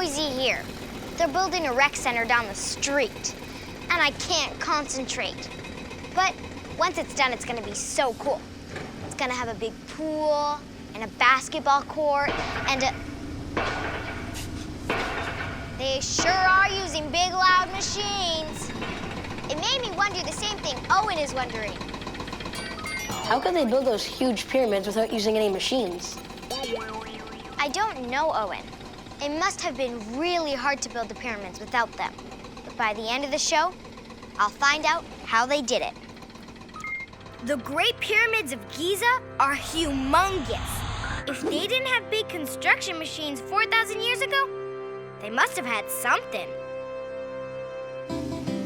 noisy here. They're building a rec center down the street, and I can't concentrate. But once it's done, it's gonna be so cool. It's gonna have a big pool, and a basketball court, and a... They sure are using big, loud machines. It made me wonder the same thing Owen is wondering. How could they build those huge pyramids without using any machines? I don't know, Owen. It must have been really hard to build the pyramids without them. But by the end of the show, I'll find out how they did it. The Great Pyramids of Giza are humongous. If they didn't have big construction machines 4,000 years ago, they must have had something.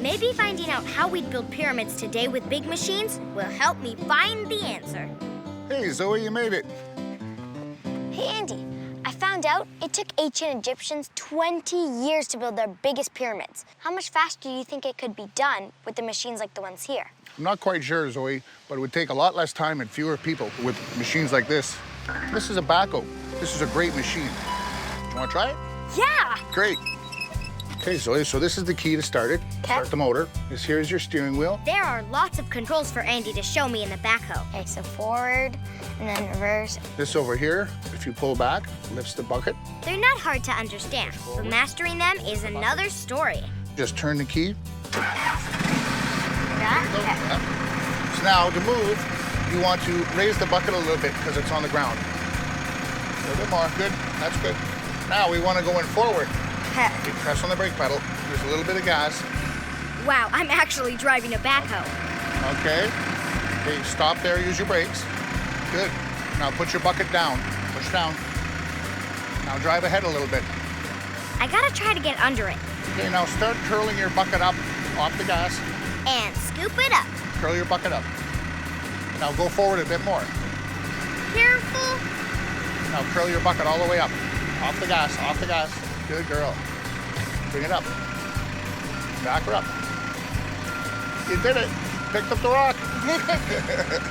Maybe finding out how we'd build pyramids today with big machines will help me find the answer. Hey, Zoe, you made it. Hey, Andy, I found out it took ancient Egyptians 20 years to build their biggest pyramids. How much faster do you think it could be done with the machines like the ones here? I'm not quite sure, Zoe, but it would take a lot less time and fewer people with machines like this. This is a backhoe. This is a great machine. You want to try it? Yeah! Great. Okay, Zoe, so this is the key to start it. Start the motor. This here is your steering wheel. There are lots of controls for Andy to show me in the backhoe. Okay, so forward, and then reverse. This over here, if you pull back, lifts the bucket. They're not hard to understand, but mastering them is another story. Just turn the key. Yeah? Okay. So now, to move, you want to raise the bucket a little bit because it's on the ground. A little bit more. Good. That's good. Now we want to go in forward. You press on the brake pedal. There's a little bit of gas. Wow, I'm actually driving a backhoe. Okay. Okay, stop there. Use your brakes. Good. Now put your bucket down. Push down. Now drive ahead a little bit. I gotta try to get under it. Okay, now start curling your bucket up off the gas. And scoop it up. Curl your bucket up. Now go forward a bit more. Careful. Now curl your bucket all the way up. Off the gas, off the gas. Good girl. Bring it up. Back her up. You did it. Picked up the rock.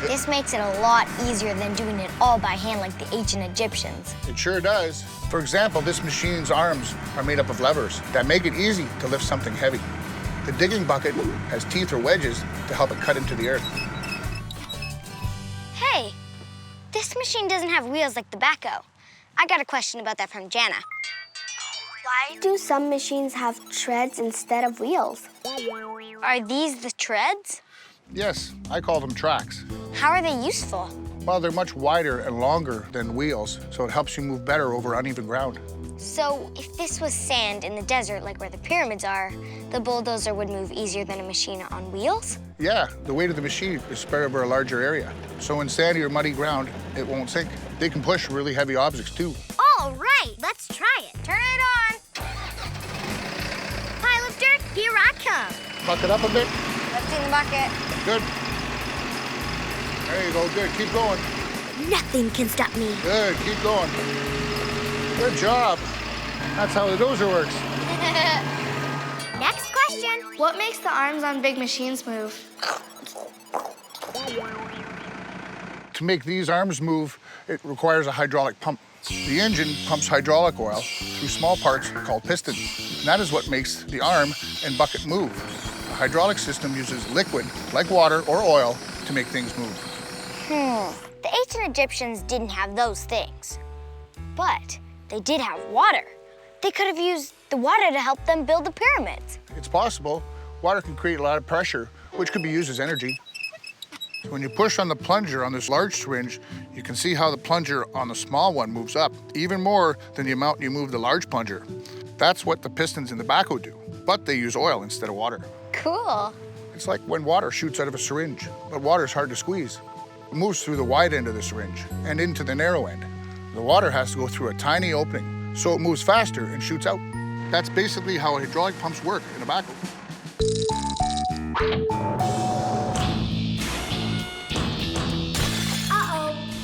This makes it a lot easier than doing it all by hand like the ancient Egyptians. It sure does. For example, this machine's arms are made up of levers that make it easy to lift something heavy. The digging bucket has teeth or wedges to help it cut into the earth. Hey, this machine doesn't have wheels like the backhoe. I got a question about that from Jana. Why do some machines have treads instead of wheels? Are these the treads? Yes, I call them tracks. How are they useful? Well, they're much wider and longer than wheels, so it helps you move better over uneven ground. So if this was sand in the desert, like where the pyramids are, the bulldozer would move easier than a machine on wheels? Yeah, the weight of the machine is spread over a larger area. So in sandy or muddy ground, it won't sink. They can push really heavy objects too. All right, let's try it. Turn it on. Pile of dirt, here I come. Bucket up a bit. Lifting the bucket. Good. There you go, good. Keep going. Nothing can stop me. Good, keep going. Good job. That's how the dozer works. Next question. What makes the arms on big machines move? To make these arms move, it requires a hydraulic pump. The engine pumps hydraulic oil through small parts called pistons. And that is what makes the arm and bucket move. The hydraulic system uses liquid, like water or oil, to make things move. The ancient Egyptians didn't have those things, but they did have water. They could have used the water to help them build the pyramids. It's possible. Water can create a lot of pressure, which could be used as energy. When you push on the plunger on this large syringe, you can see how the plunger on the small one moves up, even more than the amount you move the large plunger. That's what the pistons in the backhoe do, but they use oil instead of water. Cool. It's like when water shoots out of a syringe, but water is hard to squeeze. It moves through the wide end of the syringe and into the narrow end. The water has to go through a tiny opening, so it moves faster and shoots out. That's basically how hydraulic pumps work in a backhoe.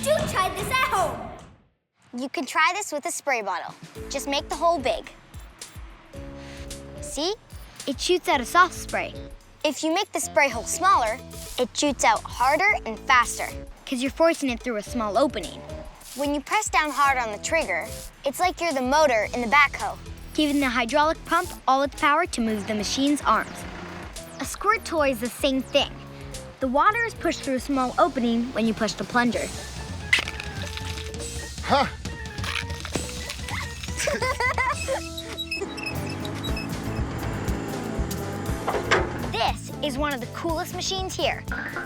Do try this at home. You can try this with a spray bottle. Just make the hole big. See? It shoots out a soft spray. If you make the spray hole smaller, it shoots out harder and faster, because you're forcing it through a small opening. When you press down hard on the trigger, it's like you're the motor in the backhoe. giving the hydraulic pump all its power to move the machine's arms. A squirt toy is the same thing. The water is pushed through a small opening when you push the plunger. Huh. This is one of the coolest machines here.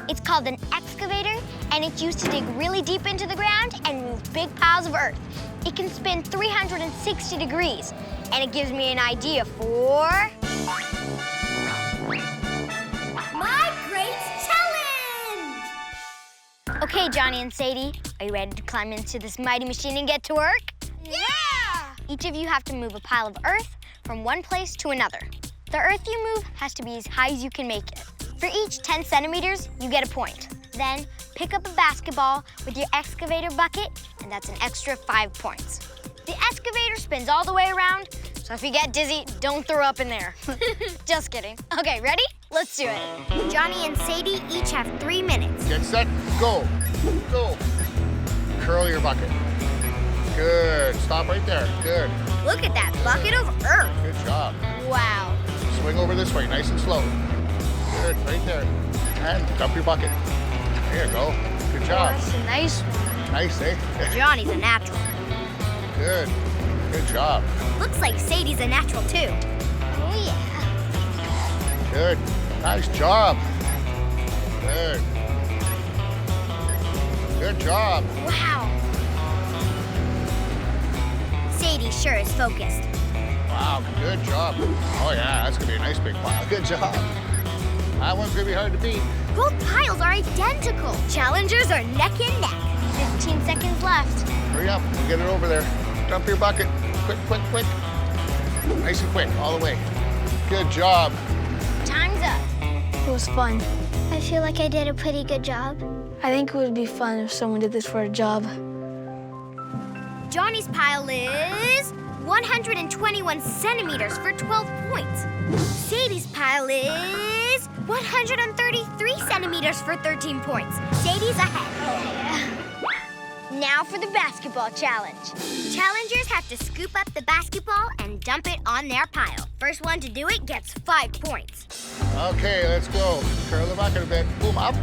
It's called an excavator, and it's used to dig really deep into the ground and move big piles of earth. It can spin 360 degrees, and it gives me an idea for... my great challenge! Okay, Johnny and Sadie, are you ready to climb into this mighty machine and get to work? Yeah! Each of you have to move a pile of earth from one place to another. The earth you move has to be as high as you can make it. For each 10 centimeters, you get a point. Then pick up a basketball with your excavator bucket, and that's an extra 5 points. The excavator spins all the way around, so if you get dizzy, don't throw up in there. Just kidding. Okay, ready? Let's do it. Johnny and Sadie each have 3 minutes. Get set, go. Go. Curl your bucket. Good. Stop right there. Good. Look at that bucket of earth. Good job. Wow. Swing over this way, nice and slow. Good, right there. And dump your bucket. There you go. Good job. That's a nice one. Nice, eh? Johnny's a natural. Good. Good job. Looks like Sadie's a natural too. Oh yeah. Good. Nice job. Good. Good job. Wow. Sadie sure is focused. Wow, good job. Oh yeah, that's gonna be a nice big pile. Good job. That one's gonna be hard to beat. Both piles are identical. Challengers are neck and neck. 15 seconds left. Hurry up, get it over there. Dump your bucket. Quick, quick, quick. Nice and quick, all the way. Good job. Time's up. It was fun. I feel like I did a pretty good job. I think it would be fun if someone did this for a job. Johnny's pile is 121 centimeters for 12 points. Sadie's pile is 133 centimeters for 13 points. Sadie's ahead. Now for the basketball challenge. Challengers have to scoop up the basketball and dump it on their pile. First one to do it gets 5 points. Okay, let's go. Curl the bucket a bit. Boom, up.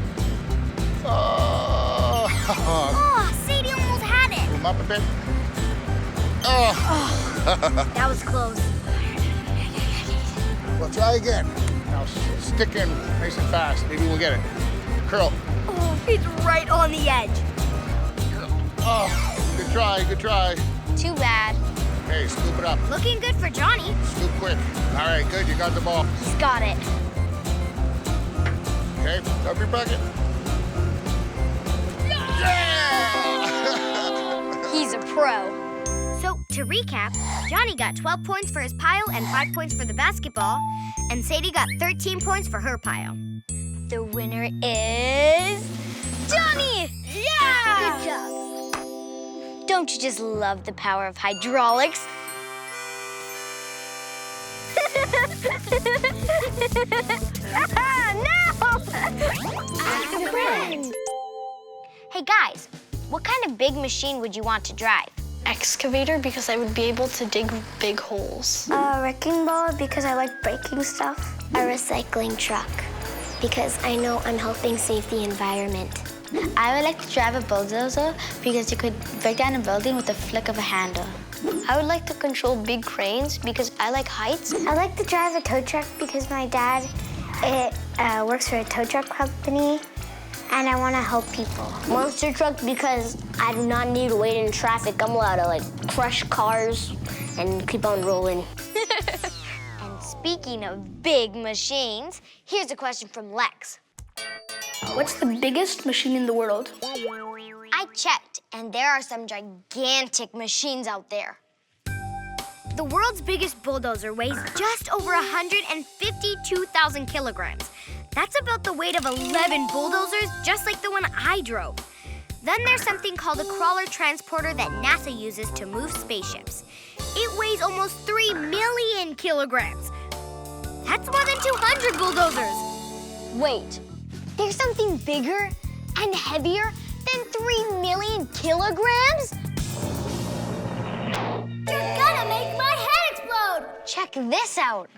Oh. Oh, Sadie almost had it. Boom up a bit. Oh. That was close. We'll try again. Now stick in nice and fast. Maybe we'll get it. Curl. Oh, it's right on the edge. Oh, good try, good try. Too bad. Hey, scoop it up. Looking good for Johnny. Scoop quick. All right, good, you got the ball. He's got it. Okay, dump your bucket. Yeah! He's a pro. So, to recap, Johnny got 12 points for his pile and 5 points for the basketball, and Sadie got 13 points for her pile. The winner is Johnny! Yeah! Good job. Don't you just love the power of hydraulics? No! Ask a friend. Hey guys, what kind of big machine would you want to drive? Excavator, because I would be able to dig big holes. A wrecking ball because I like breaking stuff. A recycling truck because I know I'm helping save the environment. I would like to drive a bulldozer because you could break down a building with a flick of a handle. I would like to control big cranes because I like heights. I like to drive a tow truck because my dad works for a tow truck company and I want to help people. Monster truck because I do not need to wait in traffic. I'm allowed to crush cars and keep on rolling. And speaking of big machines, here's a question from Lex. What's the biggest machine in the world? I checked, and there are some gigantic machines out there. The world's biggest bulldozer weighs just over 152,000 kilograms. That's about the weight of 11 bulldozers, just like the one I drove. Then there's something called a crawler transporter that NASA uses to move spaceships. It weighs almost 3 million kilograms. That's more than 200 bulldozers. Wait, there's something bigger and heavier than 3 million kilograms? You're gonna make my head explode! Check this out.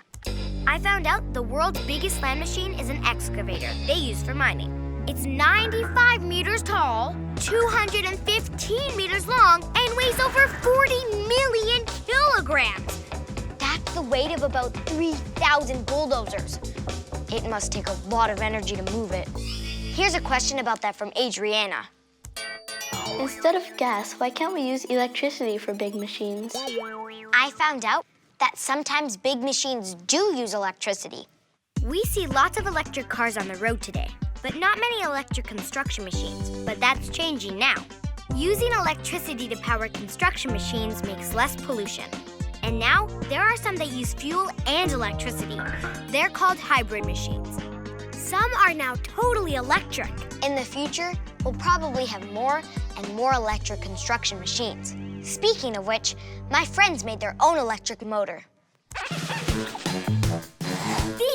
I found out the world's biggest land machine is an excavator they use for mining. It's 95 meters tall, 215 meters long, and weighs over 40 million kilograms. That's the weight of about 3,000 bulldozers. It must take a lot of energy to move it. Here's a question about that from Adriana. Instead of gas, why can't we use electricity for big machines? I found out that sometimes big machines do use electricity. We see lots of electric cars on the road today, but not many electric construction machines. But that's changing now. Using electricity to power construction machines makes less pollution. And now, there are some that use fuel and electricity. They're called hybrid machines. Some are now totally electric. In the future, we'll probably have more and more electric construction machines. Speaking of which, my friends made their own electric motor. The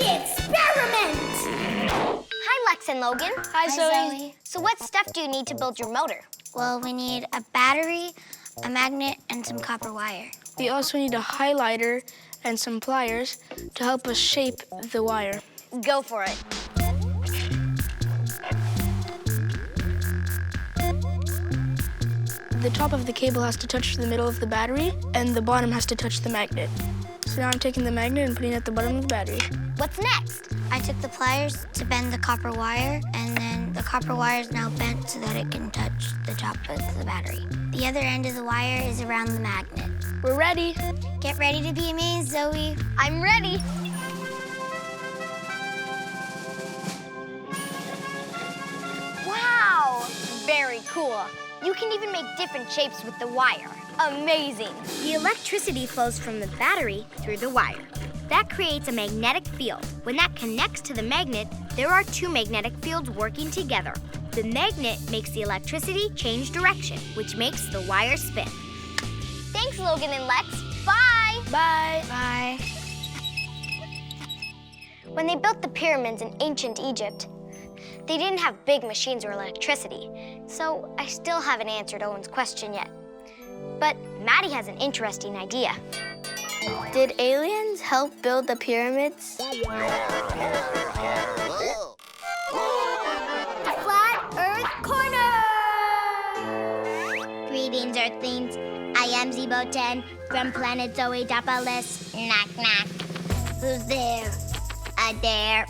experiment! Hi, Lex and Logan. Hi, Zoe. So what stuff do you need to build your motor? Well, we need a battery, a magnet, and some copper wire. We also need a highlighter and some pliers to help us shape the wire. Go for it. The top of the cable has to touch the middle of the battery, and the bottom has to touch the magnet. So now I'm taking the magnet and putting it at the bottom of the battery. What's next? I took the pliers to bend the copper wire, and then the copper wire is now bent so that it can touch the top of the battery. The other end of the wire is around the magnet. We're ready. Get ready to be amazed, Zoe. I'm ready. Wow, very cool. You can even make different shapes with the wire. Amazing. The electricity flows from the battery through the wire. That creates a magnetic field. When that connects to the magnet, there are two magnetic fields working together. The magnet makes the electricity change direction, which makes the wire spin. Thanks, Logan and Lex. Bye. Bye. Bye. When they built the pyramids in ancient Egypt, they didn't have big machines or electricity, so I still haven't answered Owen's question yet. But Maddie has an interesting idea. Did aliens help build the pyramids? Flat Earth Corner! Greetings, Earthlings. I am Zebo10 from planet Zoe-Dopolis. Knock, knock. Who's there? Dare.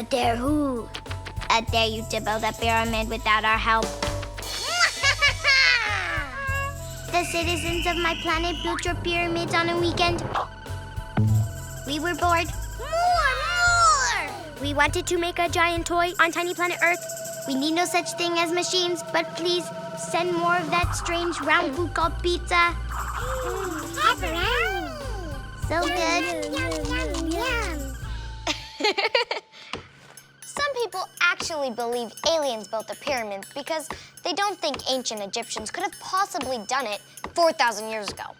Dare who? Dare you to build a pyramid without our help? The citizens of my planet built your pyramids on a weekend. We were bored. More! We wanted to make a giant toy on tiny planet Earth. We need no such thing as machines, but please send more of that strange round food called pizza. So good. Yum, yum. Some people actually believe aliens built the pyramids because they don't think ancient Egyptians could have possibly done it 4,000 years ago.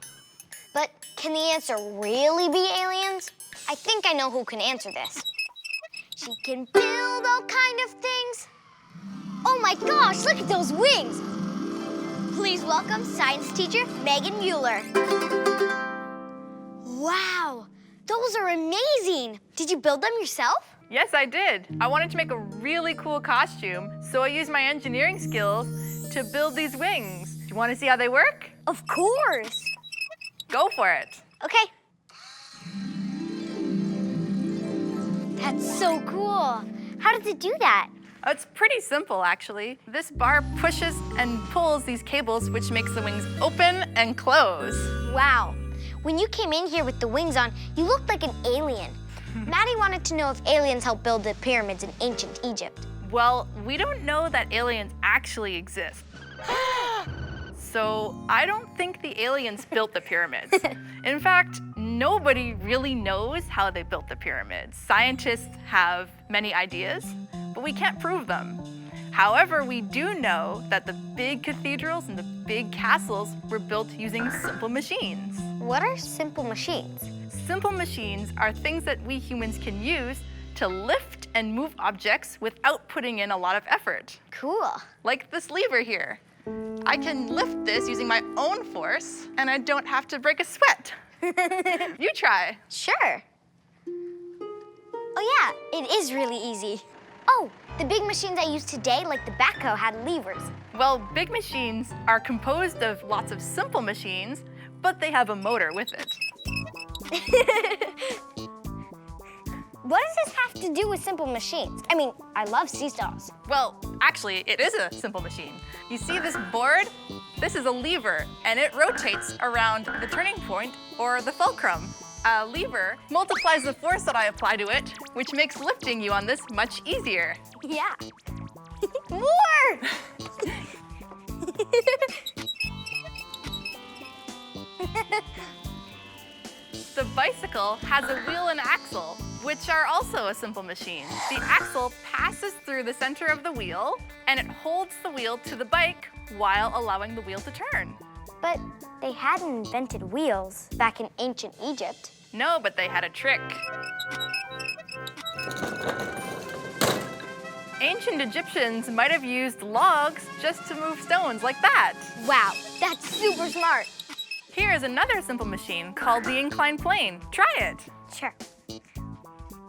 But can the answer really be aliens? I think I know who can answer this. She can build all kind of things. Oh my gosh, look at those wings! Please welcome science teacher Megan Mueller. Wow, those are amazing. Did you build them yourself? Yes, I did. I wanted to make a really cool costume, so I used my engineering skills to build these wings. Do you want to see how they work? Of course. Go for it. Okay. That's so cool. How does it do that? It's pretty simple, actually. This bar pushes and pulls these cables, which makes the wings open and close. Wow. When you came in here with the wings on, you looked like an alien. Maddie wanted to know if aliens helped build the pyramids in ancient Egypt. Well, we don't know that aliens actually exist. So I don't think the aliens built the pyramids. In fact, nobody really knows how they built the pyramids. Scientists have many ideas, but we can't prove them. However, we do know that the big cathedrals and the big castles were built using simple machines. What are simple machines? Simple machines are things that we humans can use to lift and move objects without putting in a lot of effort. Cool. Like this lever here. I can lift this using my own force, and I don't have to break a sweat. You try. Sure. Oh yeah, it is really easy. Oh, the big machines I use today, like the backhoe, had levers. Well, big machines are composed of lots of simple machines, but they have a motor with it. What does this have to do with simple machines? I mean, I love seesaws. Well, actually, it is a simple machine. You see this board? This is a lever, and it rotates around the turning point or the fulcrum. A lever multiplies the force that I apply to it, which makes lifting you on this much easier. Yeah. More! The bicycle has a wheel and axle, which are also a simple machine. The axle passes through the center of the wheel, and it holds the wheel to the bike while allowing the wheel to turn. But they hadn't invented wheels back in ancient Egypt. No, but they had a trick. Ancient Egyptians might have used logs just to move stones like that. Wow, that's super smart. Here is another simple machine called the inclined plane. Try it. Sure.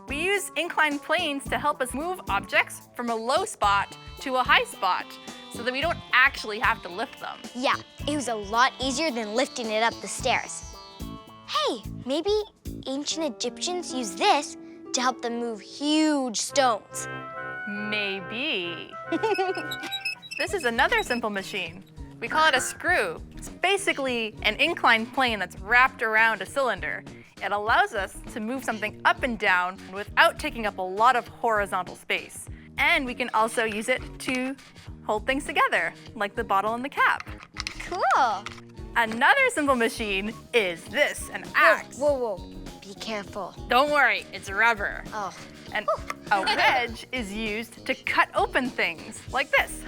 We use inclined planes to help us move objects from a low spot to a high spot so that we don't actually have to lift them. Yeah, it was a lot easier than lifting it up the stairs. Hey, maybe ancient Egyptians used this to help them move huge stones. Maybe. This is another simple machine. We call it a screw. It's basically an inclined plane that's wrapped around a cylinder. It allows us to move something up and down without taking up a lot of horizontal space. And we can also use it to hold things together, like the bottle and the cap. Cool. Another simple machine is this, an axe. Whoa. Be careful. Don't worry, it's rubber. Oh. And a wedge is used to cut open things, like this.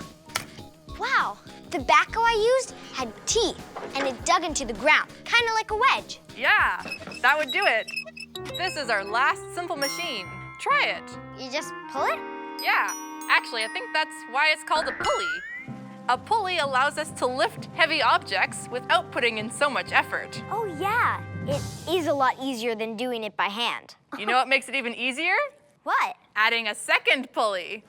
Wow, the backhoe I used had teeth, and it dug into the ground, kind of like a wedge. Yeah, that would do it. This is our last simple machine. Try it. You just pull it? Yeah, actually, I think that's why it's called a pulley. A pulley allows us to lift heavy objects without putting in so much effort. Oh yeah, it is a lot easier than doing it by hand. You know what makes it even easier? What? Adding a second pulley.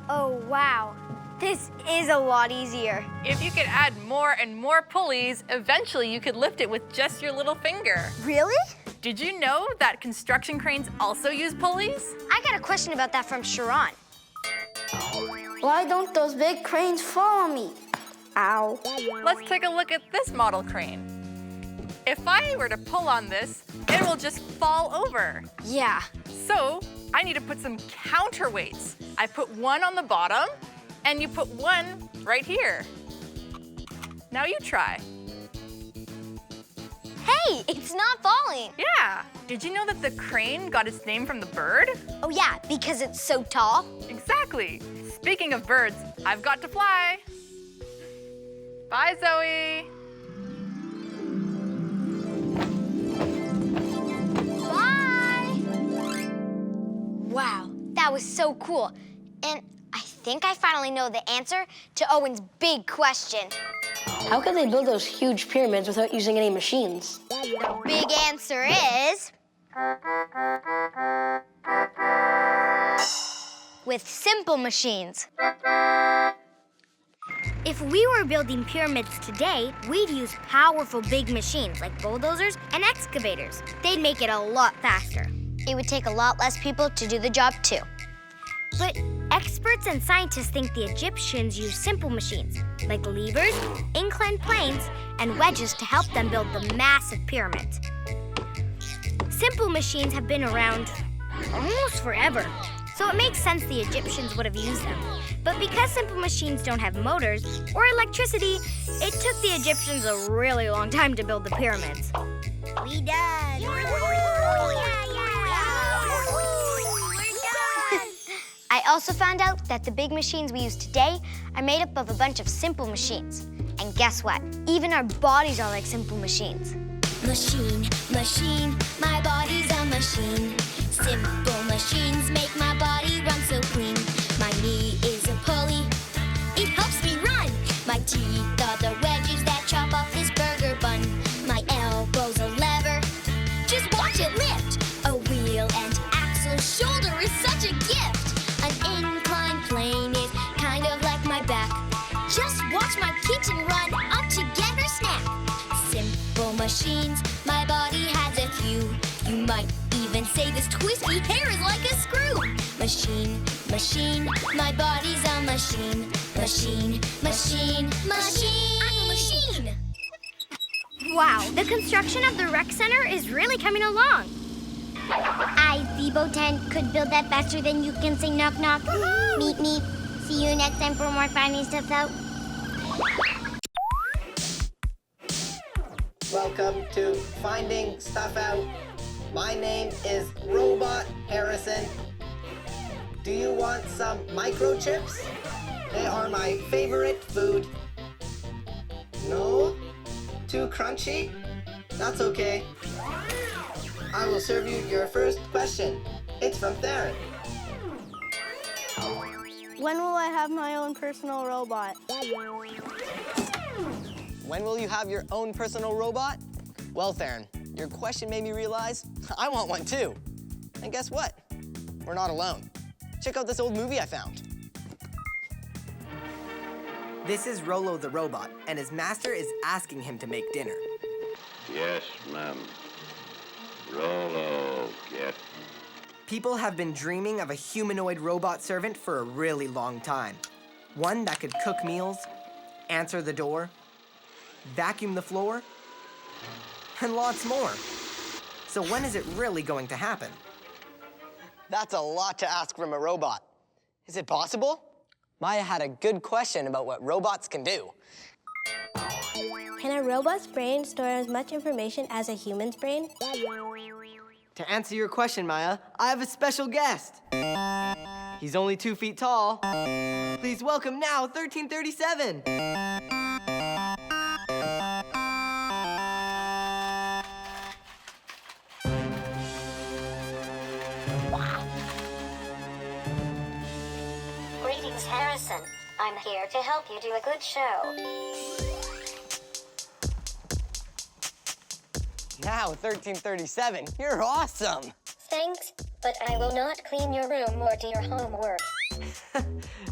Oh wow, this is a lot easier. If you could add more and more pulleys, eventually you could lift it with just your little finger. Really? Did you know that construction cranes also use pulleys? I got a question about that from Sharon. Why don't those big cranes follow me? Ow. Let's take a look at this model crane. If I were to pull on this, it will just fall over. Yeah. So I need to put some counterweights. I put one on the bottom, and you put one right here. Now you try. Hey, it's not falling. Yeah. Did you know that the crane got its name from the bird? Oh yeah, because it's so tall. Exactly. Speaking of birds, I've got to fly. Bye, Zoe. Bye. Wow, that was so cool. And I think I finally know the answer to Owen's big question. How could they build those huge pyramids without using any machines? The big answer is... with simple machines. If we were building pyramids today, we'd use powerful big machines like bulldozers and excavators. They'd make it a lot faster. It would take a lot less people to do the job too. But experts and scientists think the Egyptians used simple machines like levers, inclined planes, and wedges to help them build the massive pyramids. Simple machines have been around almost forever, so it makes sense the Egyptians would have used them. But because simple machines don't have motors or electricity, it took the Egyptians a really long time to build the pyramids. We done! We're done! I also found out that the big machines we use today are made up of a bunch of simple machines. And guess what? Even our bodies are like simple machines. Machine, machine, my body's a machine. Simple machines make my body run so clean. My knee is a pulley, it helps me run. My teeth are the wedges that chop off this burger bun. My elbow's a lever. machines. My body has a few. You might even say this twisty hair is like a screw. Machine, machine, my body's a machine. Machine, machine, machine. I'm a machine. Wow, the construction of the rec center is really coming along. I, Zebo 10, could build that faster than you can say knock knock. Meet me. See you next time for more finding stuff out. Welcome to Finding Stuff Out. My name is Robot Harrison. Do you want some microchips? They are my favorite food. No? Too crunchy? That's okay. I will serve you your first question. It's from Theron. When will I have my own personal robot? When will you have your own personal robot? Well, Theron, your question made me realize I want one too. And guess what? We're not alone. Check out this old movie I found. This is Rolo the robot, and his master is asking him to make dinner. Yes, ma'am. Rolo, get. People have been dreaming of a humanoid robot servant for a really long time. One that could cook meals, answer the door, vacuum the floor, and lots more. So when is it really going to happen? That's a lot to ask from a robot. Is it possible? Maya had a good question about what robots can do. Can a robot's brain store as much information as a human's brain? To answer your question, Maya, I have a special guest. He's only 2 feet tall. Please welcome now 1337. Greetings, Harrison. I'm here to help you do a good show. Now, 1337, you're awesome. Thanks, but I will not clean your room or do your homework.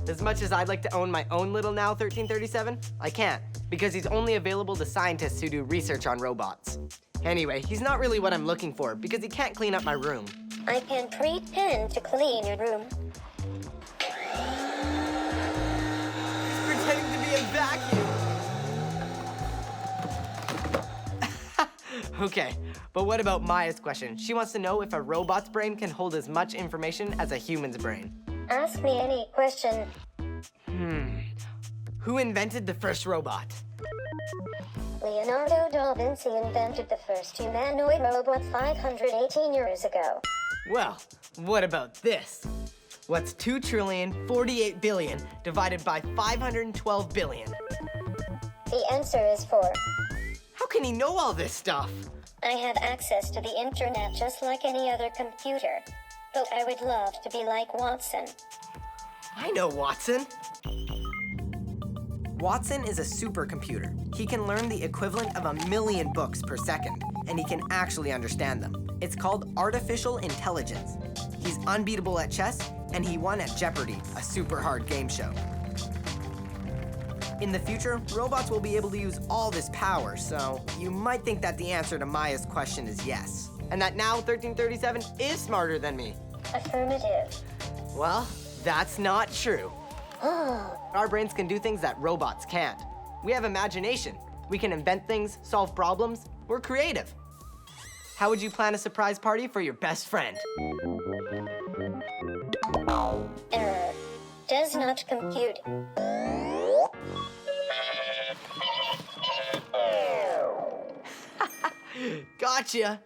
As much as I'd like to own my own little Now 1337, I can't, because he's only available to scientists who do research on robots. Anyway, he's not really what I'm looking for, because he can't clean up my room. I can pretend to clean your room. Pretending to be a vacuum. Okay, but what about Maya's question? She wants to know if a robot's brain can hold as much information as a human's brain. Ask me any question. Who invented the first robot? Leonardo da Vinci invented the first humanoid robot 518 years ago. Well, what about this? What's 2,048 billion divided by 512 billion? The answer is 4. How can he know all this stuff? I have access to the internet just like any other computer. But I would love to be like Watson. I know Watson. Watson is a supercomputer. He can learn the equivalent of 1,000,000 books per second, and he can actually understand them. It's called artificial intelligence. He's unbeatable at chess, and he won at Jeopardy, a super hard game show. In the future, robots will be able to use all this power, so you might think that the answer to Maya's question is yes. And that now 1337 is smarter than me. Affirmative. Well, that's not true. Our brains can do things that robots can't. We have imagination. We can invent things, solve problems. We're creative. How would you plan a surprise party for your best friend? Error. Does not compute. Gotcha!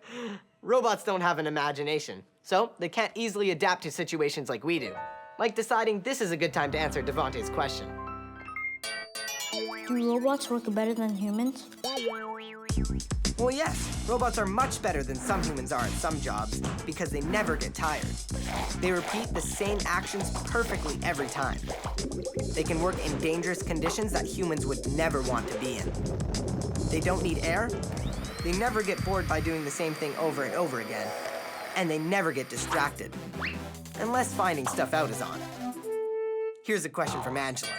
Robots don't have an imagination, so they can't easily adapt to situations like we do. Like deciding this is a good time to answer Devontae's question. Do robots work better than humans? Well, yes. Robots are much better than some humans are at some jobs because they never get tired. They repeat the same actions perfectly every time. They can work in dangerous conditions that humans would never want to be in. They don't need air. They never get bored by doing the same thing over and over again. And they never get distracted. Unless finding stuff out is on. Here's a question from Angela.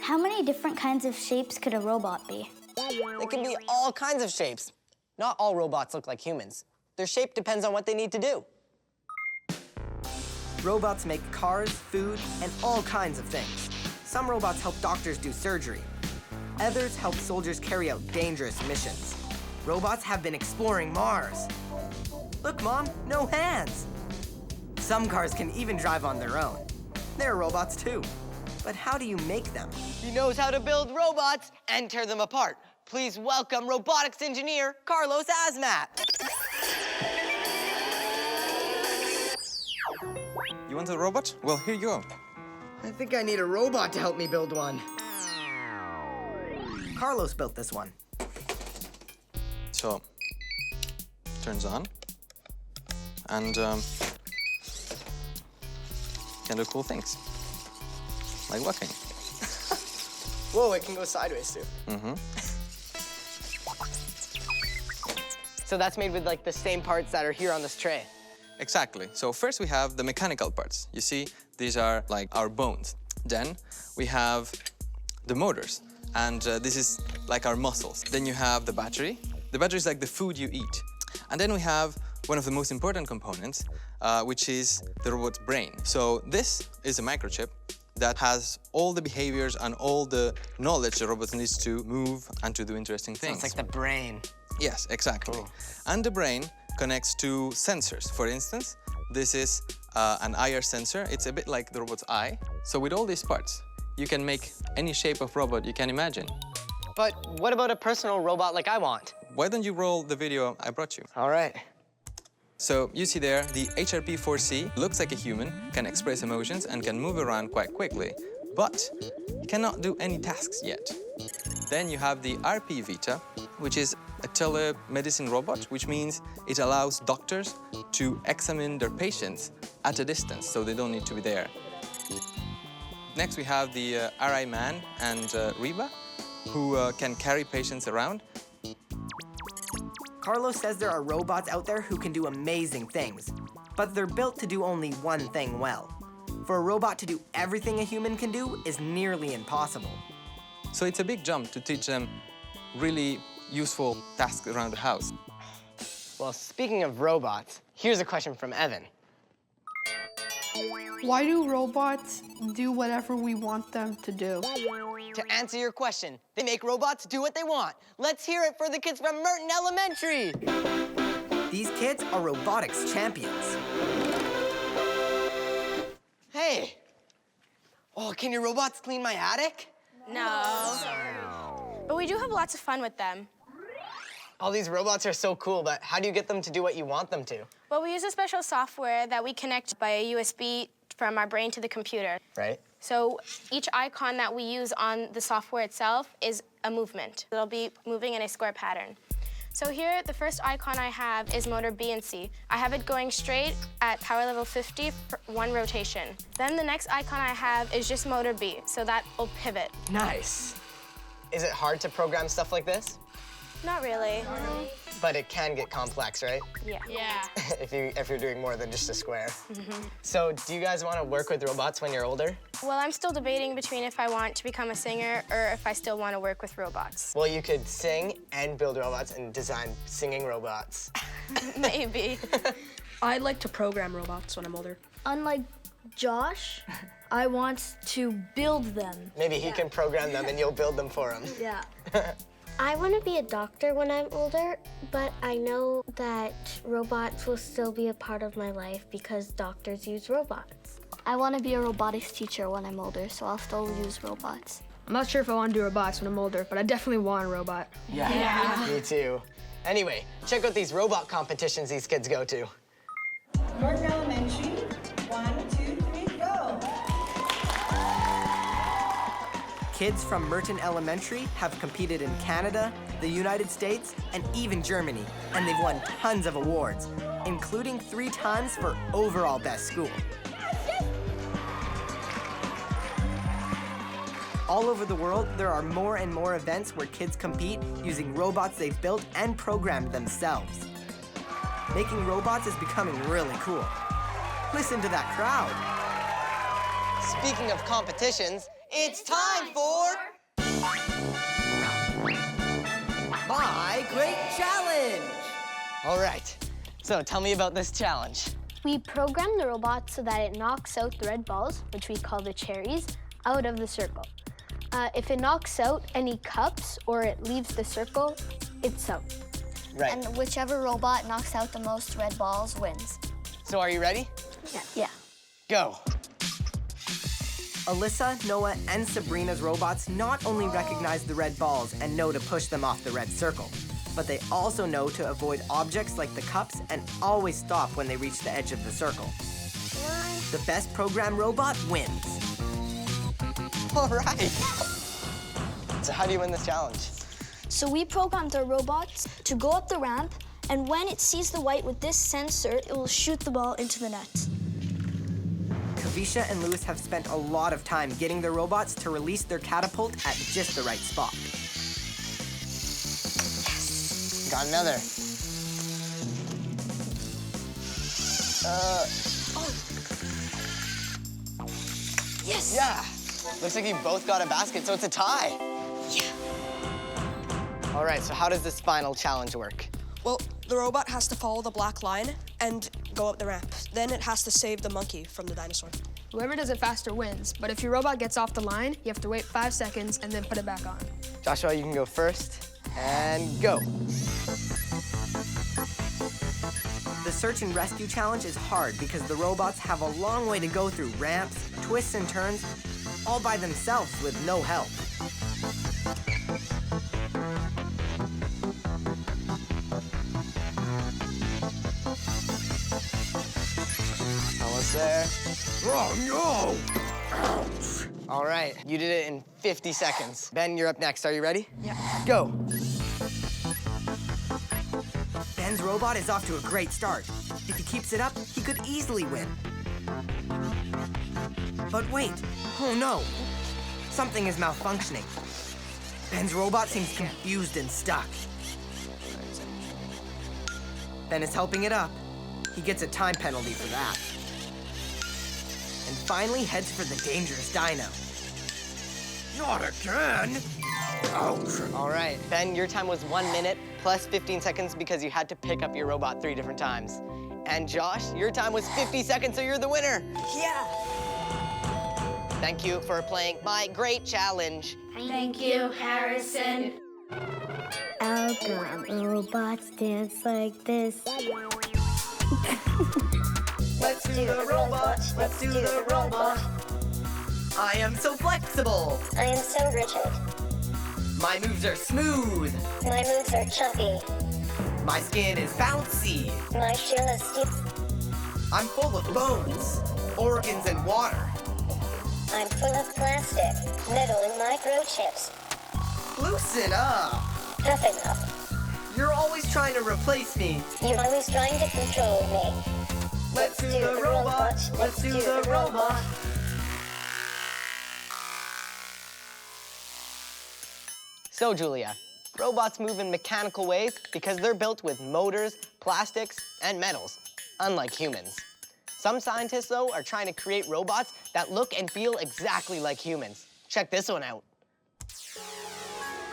How many different kinds of shapes could a robot be? They can be all kinds of shapes. Not all robots look like humans. Their shape depends on what they need to do. Robots make cars, food, and all kinds of things. Some robots help doctors do surgery. Others help soldiers carry out dangerous missions. Robots have been exploring Mars. Look, Mom, no hands. Some cars can even drive on their own. They're robots too. But how do you make them? He knows how to build robots and tear them apart. Please welcome robotics engineer, Carlos Azmat. You want a robot? Well, here you go. I think I need a robot to help me build one. Carlos built this one. So, turns on, and can do cool things, like walking. Whoa, it can go sideways too. Mm-hmm. So that's made with like the same parts that are here on this tray. Exactly. So first we have the mechanical parts. You see, these are like our bones. Then we have the motors, and this is like our muscles. Then you have the battery. The battery is like the food you eat. And then we have one of the most important components, which is the robot's brain. So this is a microchip that has all the behaviors and all the knowledge the robot needs to move and to do interesting things. So it's like the brain. Yes, exactly. Cool. And the brain connects to sensors. For instance, this is an IR sensor. It's a bit like the robot's eye. So with all these parts, you can make any shape of robot you can imagine. But what about a personal robot like I want? Why don't you roll the video I brought you? All right. So you see there, the HRP4C looks like a human, can express emotions, and can move around quite quickly, but cannot do any tasks yet. Then you have the RP Vita, which is a telemedicine robot, which means it allows doctors to examine their patients at a distance, so they don't need to be there. Next, we have the RI Man and Reba, who can carry patients around. Carlos says there are robots out there who can do amazing things, but they're built to do only one thing well. For a robot to do everything a human can do is nearly impossible. So it's a big jump to teach them really useful tasks around the house. Well, speaking of robots, here's a question from Evan. Why do robots do whatever we want them to do? To answer your question, they make robots do what they want. Let's hear it for the kids from Merton Elementary. These kids are robotics champions. Hey. Oh, can your robots clean my attic? No. But we do have lots of fun with them. All these robots are so cool, but how do you get them to do what you want them to? Well, we use a special software that we connect by a USB from our brain to the computer. Right. So each icon that we use on the software itself is a movement. It'll be moving in a square pattern. So here, the first icon I have is motor B and C. I have it going straight at power level 50 for one rotation. Then the next icon I have is just motor B, so that will pivot. Nice. Is it hard to program stuff like this? Not really. But it can get complex, right? Yeah. if you're doing more than just a square. So do you guys want to work with robots when you're older? Well, I'm still debating between if I want to become a singer or if I still want to work with robots. Well, you could sing and build robots and design singing robots. Maybe. I'd like to program robots when I'm older. Unlike Josh, I want to build them. Maybe he can program them and you'll build them for him. Yeah. I want to be a doctor when I'm older, but I know that robots will still be a part of my life because doctors use robots. I want to be a robotics teacher when I'm older, so I'll still use robots. I'm not sure if I want to do robotics when I'm older, but I definitely want a robot. Yeah. Me too. Anyway, check out these robot competitions these kids go to. Merton Elementary, 1, 2, 3, go! Kids from Merton Elementary have competed in Canada, the United States, and even Germany, and they've won tons of awards, including 3 times for overall best school. All over the world, there are more and more events where kids compete using robots they've built and programmed themselves. Making robots is becoming really cool. Listen to that crowd. Speaking of competitions, it's time for... All right, so tell me about this challenge. We program the robot so that it knocks out the red balls, which we call the cherries, out of the circle. If it knocks out any cups or it leaves the circle, it's out. Right. And whichever robot knocks out the most red balls wins. So are you ready? Yeah. Go. Alyssa, Noah, and Sabrina's robots not only recognize the red balls and know to push them off the red circle, but they also know to avoid objects like the cups and always stop when they reach the edge of the circle. The best programmed robot wins. All right. So how do you win this challenge? So we programmed our robots to go up the ramp, and when it sees the white with this sensor, it will shoot the ball into the net. Kavisha and Lewis have spent a lot of time getting their robots to release their catapult at just the right spot. Yes. Got another. Yes! Yeah. Looks like you both got a basket, so it's a tie. Yeah. All right, so how does this final challenge work? Well, the robot has to follow the black line and go up the ramp. Then it has to save the monkey from the dinosaur. Whoever does it faster wins, but if your robot gets off the line, you have to wait 5 seconds and then put it back on. Joshua, you can go first, and go. The search and rescue challenge is hard because the robots have a long way to go through ramps, twists and turns, all by themselves with no help. Almost there. Oh, no! Ouch. All right, you did it in 50 seconds. Ben, you're up next. Are you ready? Yeah. Go. Ben's robot is off to a great start. If he keeps it up, he could easily win. But wait, oh no! Something is malfunctioning. Ben's robot seems confused and stuck. Ben is helping it up. He gets a time penalty for that. And finally heads for the dangerous dino. Not again! Ouch! All right, Ben, your time was 1 minute plus 15 seconds because you had to pick up your robot 3 different times. And Josh, your time was 50 seconds, so you're the winner. Yeah! Thank you for playing my great challenge. Thank you, Harrison. Algon robots dance like this. Let's do the robot, let's do the robot. I am so flexible. I am so rigid. My moves are smooth. My moves are choppy. My skin is bouncy. My shell is stiff. I'm full of bones, organs, and water. I'm full of plastic, metal, and microchips. Loosen up. Toughen up. You're always trying to replace me. You're always trying to control me. Let's do the robot. Let's do the robot. So, Julia, robots move in mechanical ways because they're built with motors, plastics, and metals, unlike humans. Some scientists, though, are trying to create robots that look and feel exactly like humans. Check this one out.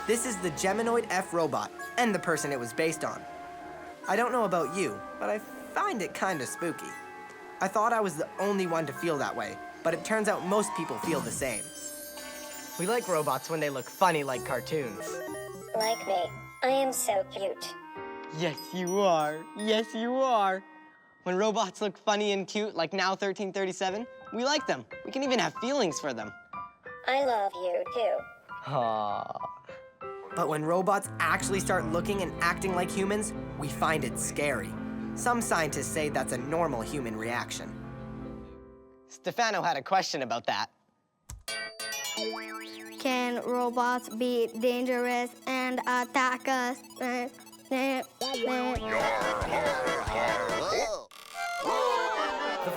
This is the Geminoid F robot, and the person it was based on. I don't know about you, but I find it kind of spooky. I thought I was the only one to feel that way, but it turns out most people feel the same. We like robots when they look funny like cartoons. Like me. I am so cute. Yes, you are. Yes, you are. When robots look funny and cute, like Now 1337, we like them. We can even have feelings for them. I love you, too. Aww. But when robots actually start looking and acting like humans, we find it scary. Some scientists say that's a normal human reaction. Stefano had a question about that. Can robots be dangerous and attack us? The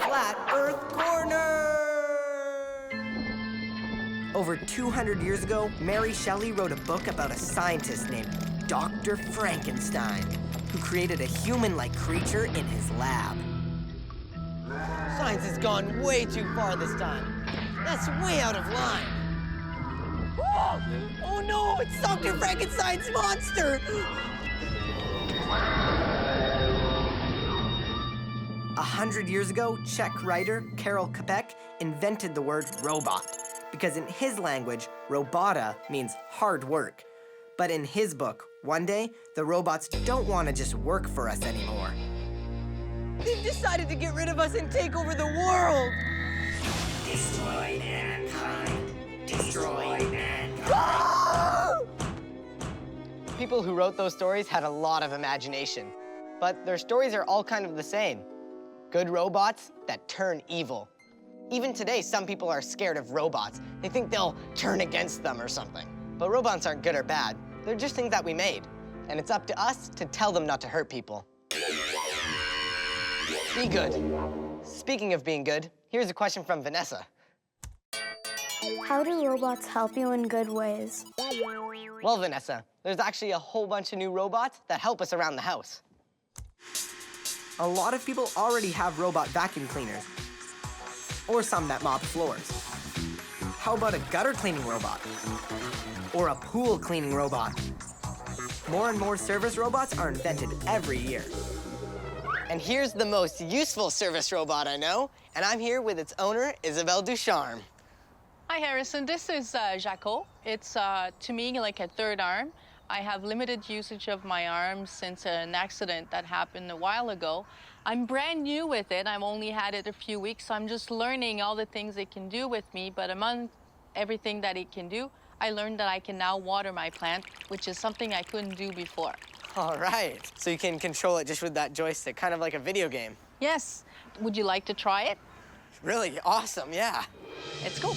Flat Earth Corner! Over 200 years ago, Mary Shelley wrote a book about a scientist named Dr. Frankenstein, who created a human-like creature in his lab. Science has gone way too far this time. That's way out of line. Oh no, it's Dr. Frankenstein's monster! 100 years ago, Czech writer Karel Čapek invented the word robot because in his language, robota means hard work. But in his book, one day, the robots don't want to just work for us anymore. They've decided to get rid of us and take over the world! Destroy mankind! Destroy mankind! People who wrote those stories had a lot of imagination, but their stories are all kind of the same. Good robots that turn evil. Even today, some people are scared of robots. They think they'll turn against them or something. But robots aren't good or bad. They're just things that we made. And it's up to us to tell them not to hurt people. Be good. Speaking of being good, here's a question from Vanessa. How do robots help you in good ways? Well, Vanessa, there's actually a whole bunch of new robots that help us around the house. A lot of people already have robot vacuum cleaners, or some that mop floors. How about a gutter cleaning robot? Or a pool cleaning robot? More and more service robots are invented every year. And here's the most useful service robot I know, and I'm here with its owner, Isabelle Ducharme. Hi, Harrison. This is Jaco. It's, to me, like a third arm. I have limited usage of my arm since an accident that happened a while ago. I'm brand new with it. I've only had it a few weeks, so I'm just learning all the things it can do with me. But among everything that it can do, I learned that I can now water my plant, which is something I couldn't do before. All right. So you can control it just with that joystick, kind of like a video game. Yes. Would you like to try it? Really awesome, yeah. Let's go.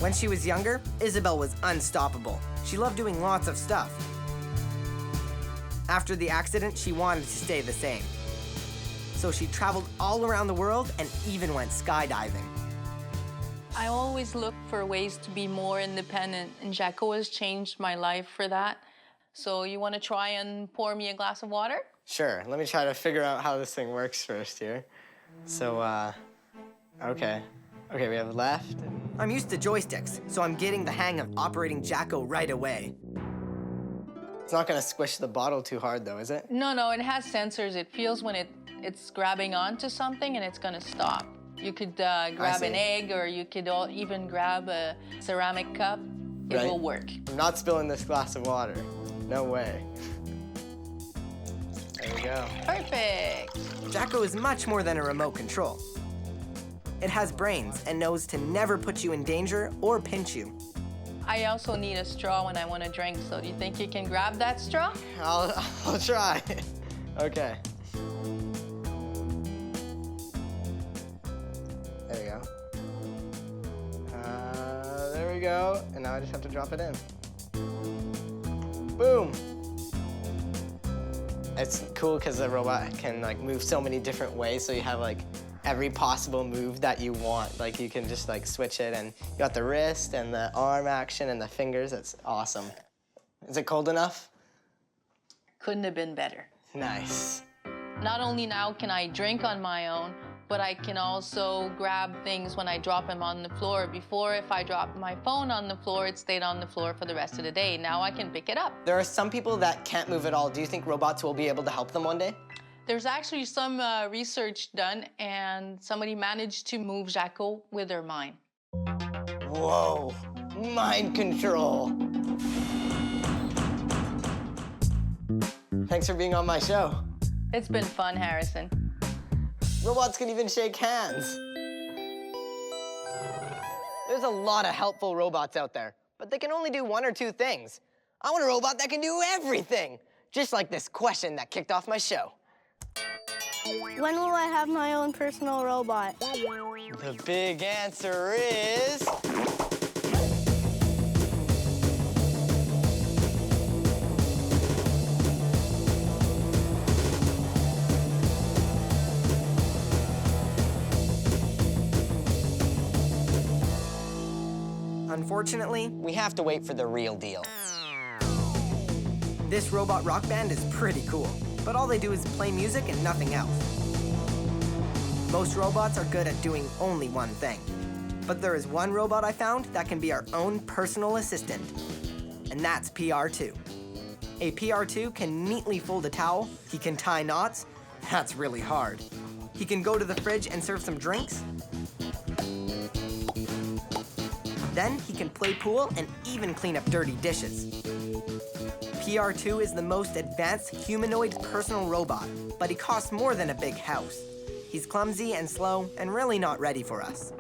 When she was younger, Isabelle was unstoppable. She loved doing lots of stuff. After the accident, she wanted to stay the same. So she traveled all around the world and even went skydiving. I always look for ways to be more independent, and Jaco has changed my life for that. So you want to try and pour me a glass of water? Sure. Let me try to figure out how this thing works first here. So, okay. Okay, we have left. I'm used to joysticks, so I'm getting the hang of operating Jaco right away. It's not gonna squish the bottle too hard though, is it? No, it has sensors. It feels when it's grabbing onto something and it's gonna stop. You could grab an egg, or you could even grab a ceramic cup. It will work. I'm not spilling this glass of water. No way. There we go. Perfect. Jaco is much more than a remote control. It has brains and knows to never put you in danger or pinch you. I also need a straw when I want to drink, so do you think you can grab that straw? I'll try. Okay. There we go. There we go. And now I just have to drop it in. Boom. It's cool because the robot can like move so many different ways, so you have like every possible move that you want. Like you can just like switch it, and you got the wrist and the arm action and the fingers. That's awesome. Is it cold enough? Couldn't have been better. Nice. Not only now can I drink on my own, but I can also grab things when I drop them on the floor. Before, if I dropped my phone on the floor, it stayed on the floor for the rest of the day. Now I can pick it up. There are some people that can't move at all. Do you think robots will be able to help them one day? There's actually some research done, and somebody managed to move Jaco with their mind. Whoa, mind control. Thanks for being on my show. It's been fun, Harrison. Robots can even shake hands. There's a lot of helpful robots out there, but they can only do one or two things. I want a robot that can do everything, just like this question that kicked off my show. When will I have my own personal robot? The big answer is... Unfortunately, we have to wait for the real deal. This robot rock band is pretty cool, but all they do is play music and nothing else. Most robots are good at doing only one thing. But there is one robot I found that can be our own personal assistant, and that's PR2. A PR2 can neatly fold a towel, he can tie knots, That's really hard. He can go to the fridge and serve some drinks. Then he can play pool and even clean up dirty dishes. PR2 is the most advanced humanoid personal robot, but he costs more than a big house. He's clumsy and slow and really not ready for us.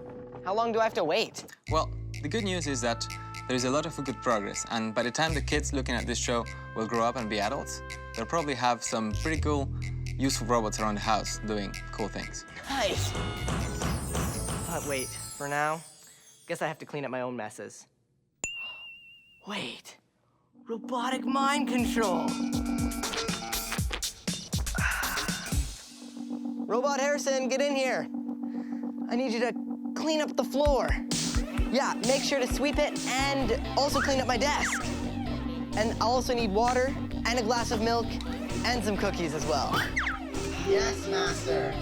How long do I have to wait? Well, the good news is that there's a lot of good progress, and by the time the kids looking at this show will grow up and be adults, they'll probably have some pretty cool, useful robots around the house doing cool things. Nice. But wait, for now, guess I have to clean up my own messes. Wait, robotic mind control. Robot Harrison, get in here. I need you to clean up the floor. Yeah, make sure to sweep it and also clean up my desk. And I'll also need water and a glass of milk and some cookies as well. Yes, master.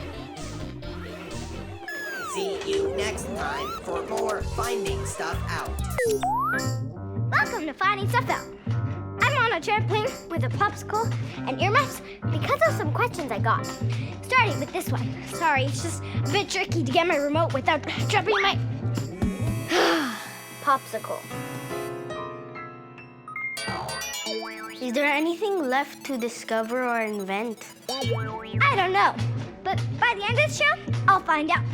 See you next time for more Finding Stuff Out. Welcome to Finding Stuff Out. I'm on a trampoline with a popsicle and earmuffs because of some questions I got. Starting with this one. Sorry, it's just a bit tricky to get my remote without dropping my popsicle. Is there anything left to discover or invent? I don't know, but by the end of the show, I'll find out.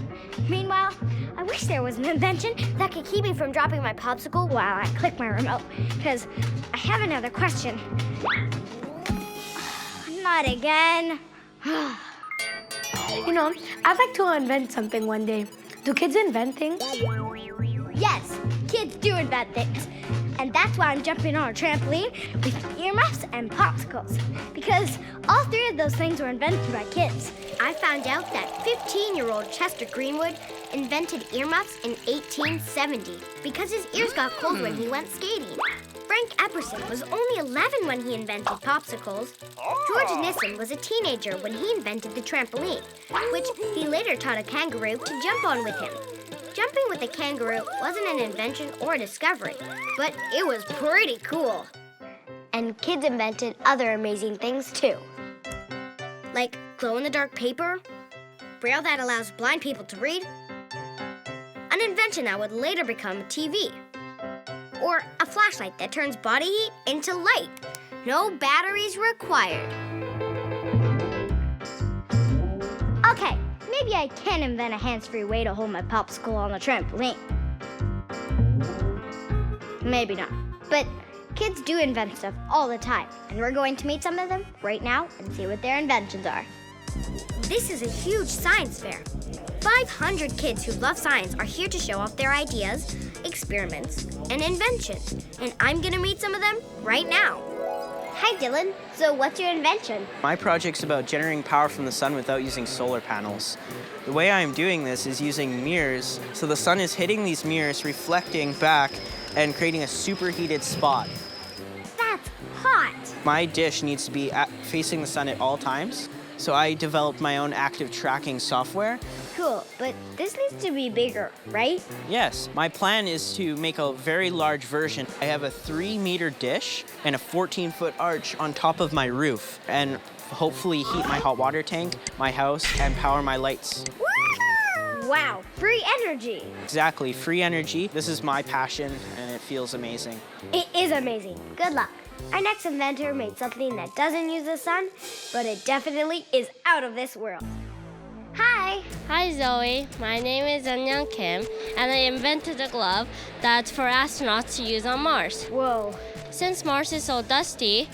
Meanwhile, I wish there was an invention that could keep me from dropping my popsicle while I click my remote, because I have another question. Not again. You know, I'd like to invent something one day. Do kids invent things? Yes, kids do invent things. And that's why I'm jumping on a trampoline with earmuffs and popsicles. Because all three of those things were invented by kids. I found out that 15-year-old Chester Greenwood invented earmuffs in 1870 because his ears got cold when he went skating. Frank Epperson was only 11 when he invented popsicles. George Nissen was a teenager when he invented the trampoline, which he later taught a kangaroo to jump on with him. Jumping with a kangaroo wasn't an invention or a discovery, but it was pretty cool. And kids invented other amazing things too. Like glow-in-the-dark paper, braille that allows blind people to read, an invention that would later become a TV, or a flashlight that turns body heat into light. No batteries required. Okay, maybe I can invent a hands-free way to hold my popsicle on the trampoline. Maybe not. But kids do invent stuff all the time, and we're going to meet some of them right now and see what their inventions are. This is a huge science fair. 500 kids who love science are here to show off their ideas, experiments, and inventions. And I'm gonna meet some of them right now. Hi, Dylan. So what's your invention? My project's about generating power from the sun without using solar panels. The way I'm doing this is using mirrors. So the sun is hitting these mirrors, reflecting back, and creating a superheated spot. That's hot. My dish needs to be facing the sun at all times. So I developed my own active tracking software. Cool, but this needs to be bigger, right? Yes, my plan is to make a very large version. I have a 3-meter dish and a 14-foot arch on top of my roof, and hopefully heat my hot water tank, my house, and power my lights. Wow, free energy. Exactly, free energy. This is my passion, and it feels amazing. It is amazing. Good luck. Our next inventor made something that doesn't use the sun, but it definitely is out of this world. Hi. Hi, Zoe. My name is Eunyoung Kim, and I invented a glove that's for astronauts to use on Mars. Whoa. Since Mars is so dusty,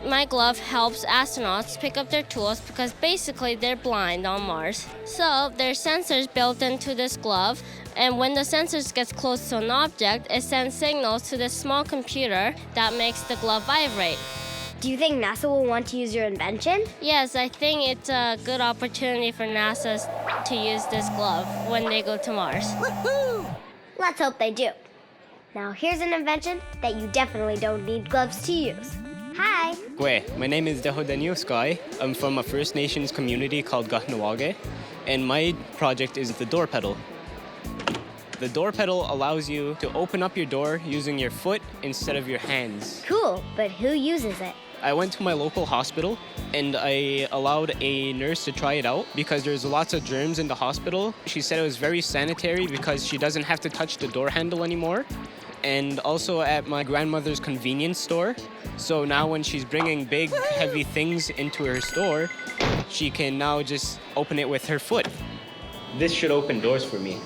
my glove helps astronauts pick up their tools because basically they're blind on Mars. So there's sensors built into this glove, and when the sensors get close to an object, it sends signals to this small computer that makes the glove vibrate. Do you think NASA will want to use your invention? Yes, I think it's a good opportunity for NASA to use this glove when they go to Mars. Woohoo! Let's hope they do. Now here's an invention that you definitely don't need gloves to use. Hi. My name is Deho Daniel Sky. I'm from a First Nations community called Gahnawage, and my project is the door pedal. The door pedal allows you to open up your door using your foot instead of your hands. Cool, but who uses it? I went to my local hospital and I allowed a nurse to try it out because there's lots of germs in the hospital. She said it was very sanitary because she doesn't have to touch the door handle anymore. And also at my grandmother's convenience store. So now when she's bringing big, heavy things into her store, she can now just open it with her foot. This should open doors for me.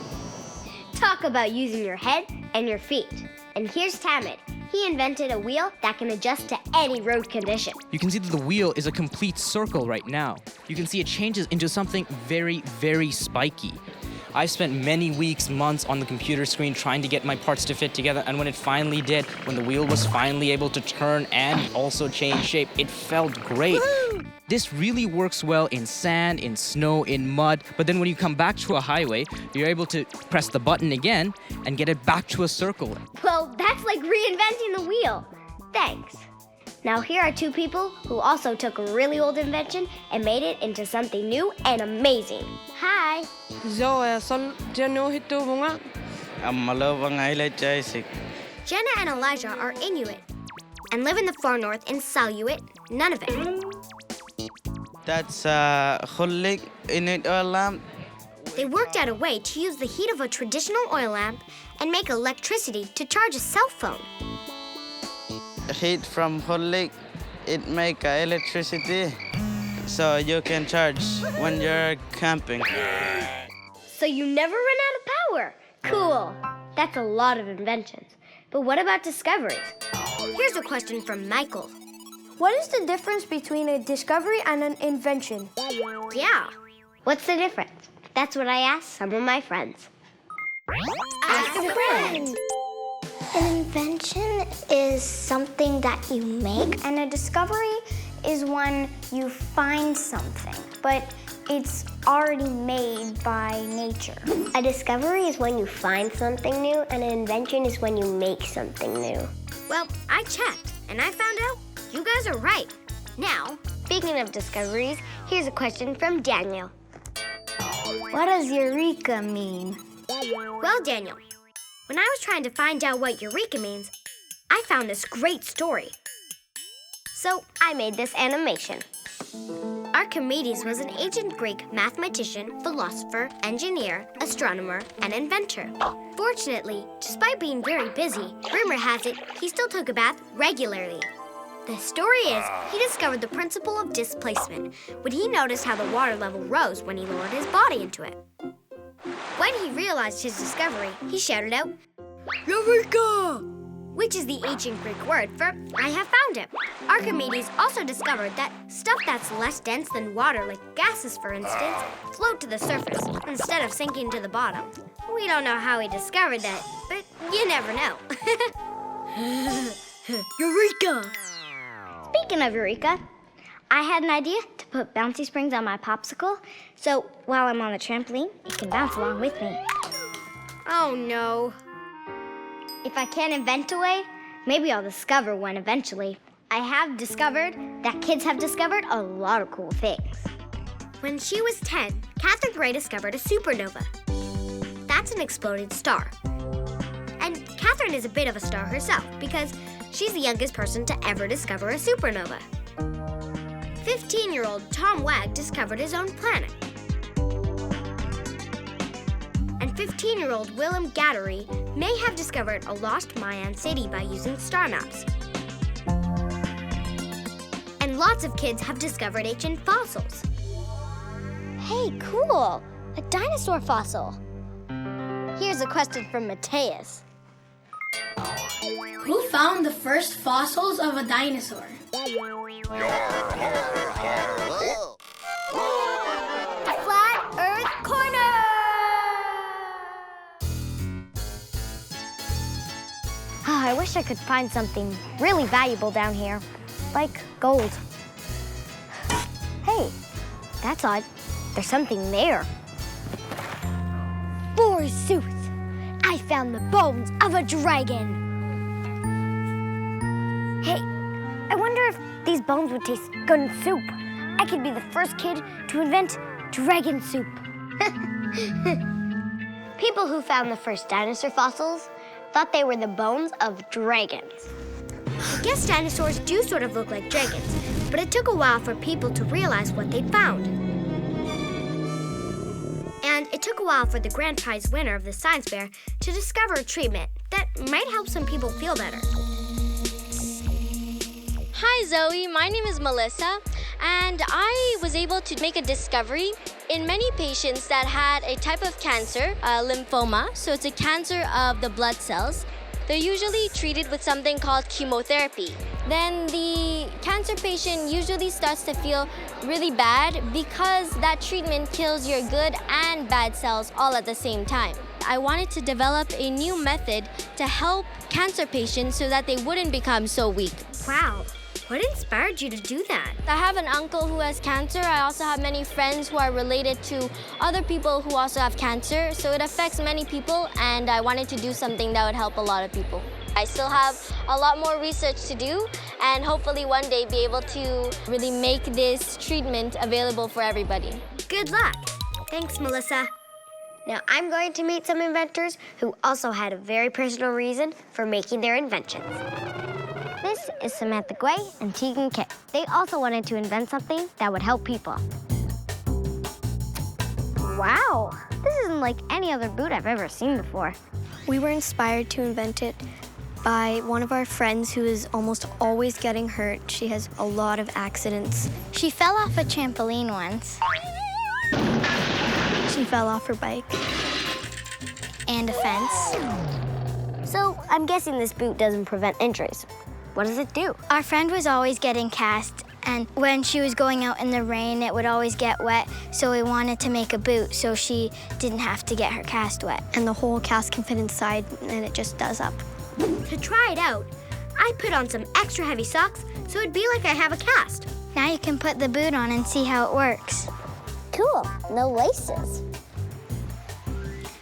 Talk about using your head and your feet. And here's Tamid. He invented a wheel that can adjust to any road condition. You can see that the wheel is a complete circle right now. You can see it changes into something very, very spiky. I've spent many weeks, months on the computer screen trying to get my parts to fit together, and when it finally did, when the wheel was finally able to turn and also change shape, it felt great. Woo-hoo! This really works well in sand, in snow, in mud, but then when you come back to a highway, you're able to press the button again and get it back to a circle. Well, that's like reinventing the wheel. Thanks. Now here are two people who also took a really old invention and made it into something new and amazing. Hi. Jenna and Elijah are Inuit and live in the far north in Saluit, Nunavut. That's Hullik Inuit oil lamp. They worked out a way to use the heat of a traditional oil lamp and make electricity to charge a cell phone. Heat from Hullik, it make electricity so you can charge when you're camping. So you never run out of power. Cool. That's a lot of inventions. But what about discoveries? Here's a question from Michael. What is the difference between a discovery and an invention? Yeah. What's the difference? That's what I asked some of my friends. Ask a friend. An invention is something that you make, and a discovery is when you find something, but it's already made by nature. A discovery is when you find something new, and an invention is when you make something new. Well, I checked, and I found out you guys are right. Now, speaking of discoveries, here's a question from Daniel. What does Eureka mean? Well, Daniel, when I was trying to find out what Eureka means, I found this great story. So I made this animation. Archimedes was an ancient Greek mathematician, philosopher, engineer, astronomer, and inventor. Fortunately, despite being very busy, rumor has it he still took a bath regularly. The story is he discovered the principle of displacement when he noticed how the water level rose when he lowered his body into it. When he realized his discovery, he shouted out, "Eureka!" which is the ancient Greek word for "I have found it." Archimedes also discovered that stuff that's less dense than water, like gases for instance, float to the surface instead of sinking to the bottom. We don't know how he discovered that, but you never know. Eureka! Speaking of Eureka, I had an idea to put bouncy springs on my popsicle, so while I'm on the trampoline, it can bounce along with me. Oh no. If I can't invent a way, maybe I'll discover one eventually. I have discovered that kids have discovered a lot of cool things. When she was 10, Catherine Gray discovered a supernova. That's an exploded star. And Catherine is a bit of a star herself because she's the youngest person to ever discover a supernova. 15-year-old Tom Wag discovered his own planet. And 15-year-old Willem Gattery may have discovered a lost Mayan city by using star maps. And lots of kids have discovered ancient fossils. Hey, cool! A dinosaur fossil. Here's a question from Mateus. Who found the first fossils of a dinosaur? Flat Earth Corner! I wish I could find something really valuable down here, like gold. Hey, that's odd. There's something there. Forsooth, I found the bones of a dragon. Hey, I wonder if these bones would taste good in soup. I could be the first kid to invent dragon soup. People who found the first dinosaur fossils thought they were the bones of dragons. I guess dinosaurs do sort of look like dragons, but it took a while for people to realize what they'd found. And it took a while for the grand prize winner of the science fair to discover a treatment that might help some people feel better. Hi Zoe, my name is Melissa, and I was able to make a discovery in many patients that had a type of cancer, lymphoma, so it's a cancer of the blood cells. They're usually treated with something called chemotherapy. Then the cancer patient usually starts to feel really bad because that treatment kills your good and bad cells all at the same time. I wanted to develop a new method to help cancer patients so that they wouldn't become so weak. Wow. What inspired you to do that? I have an uncle who has cancer. I also have many friends who are related to other people who also have cancer. So it affects many people, and I wanted to do something that would help a lot of people. I still have a lot more research to do, and hopefully one day be able to really make this treatment available for everybody. Good luck. Thanks, Melissa. Now I'm going to meet some inventors who also had a very personal reason for making their inventions. This is Samantha Guay and Tegan Kitt. They also wanted to invent something that would help people. Wow, this isn't like any other boot I've ever seen before. We were inspired to invent it by one of our friends who is almost always getting hurt. She has a lot of accidents. She fell off a trampoline once. She fell off her bike. And a fence. So I'm guessing this boot doesn't prevent injuries. What does it do? Our friend was always getting cast, and when she was going out in the rain, it would always get wet, so we wanted to make a boot so she didn't have to get her cast wet. And the whole cast can fit inside, and it just does up. To try it out, I put on some extra heavy socks so it'd be like I have a cast. Now you can put the boot on and see how it works. Cool, no laces.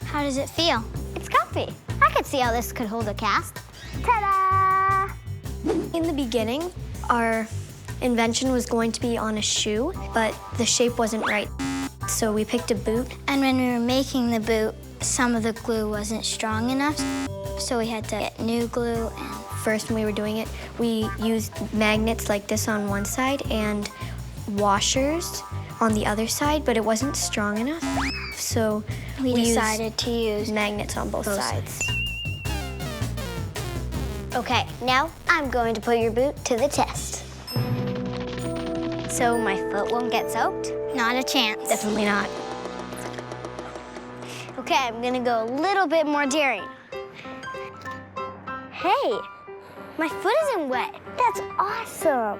How does it feel? It's comfy. I could see how this could hold a cast. Ta-da! In the beginning, our invention was going to be on a shoe, but the shape wasn't right. So we picked a boot. And when we were making the boot, some of the glue wasn't strong enough, so we had to get new glue. And first, when we were doing it, we used magnets like this on one side and washers on the other side, but it wasn't strong enough. So we decided to use magnets on both sides. Okay, now I'm going to put your boot to the test. So my foot won't get soaked? Not a chance. Definitely not. Okay, I'm gonna go a little bit more daring. Hey, my foot isn't wet. That's awesome.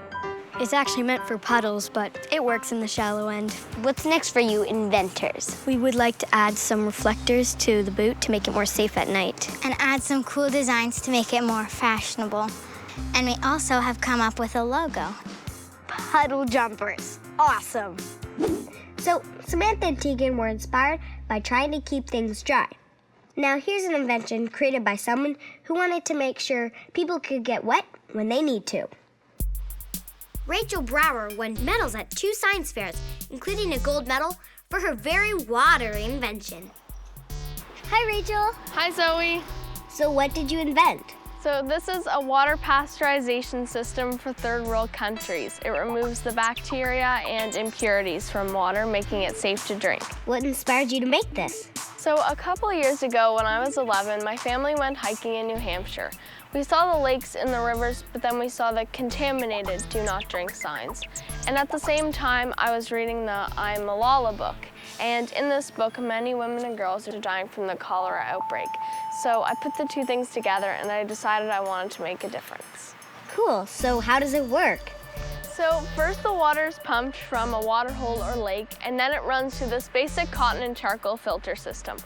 It's actually meant for puddles, but it works in the shallow end. What's next for you inventors? We would like to add some reflectors to the boot to make it more safe at night. And add some cool designs to make it more fashionable. And we also have come up with a logo. Puddle jumpers. Awesome. So Samantha and Tegan were inspired by trying to keep things dry. Now here's an invention created by someone who wanted to make sure people could get wet when they need to. Rachel Brower won medals at 2 science fairs, including a gold medal for her very watery invention. Hi, Rachel. Hi, Zoe. So what did you invent? So this is a water pasteurization system for third world countries. It removes the bacteria and impurities from water, making it safe to drink. What inspired you to make this? So a couple years ago, when I was 11, my family went hiking in New Hampshire. We saw the lakes and the rivers, but then we saw the contaminated do not drink signs. And at the same time, I was reading the I'm Malala book. And in this book, many women and girls are dying from the cholera outbreak. So I put the two things together and I decided I wanted to make a difference. Cool, so how does it work? So first the water is pumped from a water hole or lake, and then it runs through this basic cotton and charcoal filter system.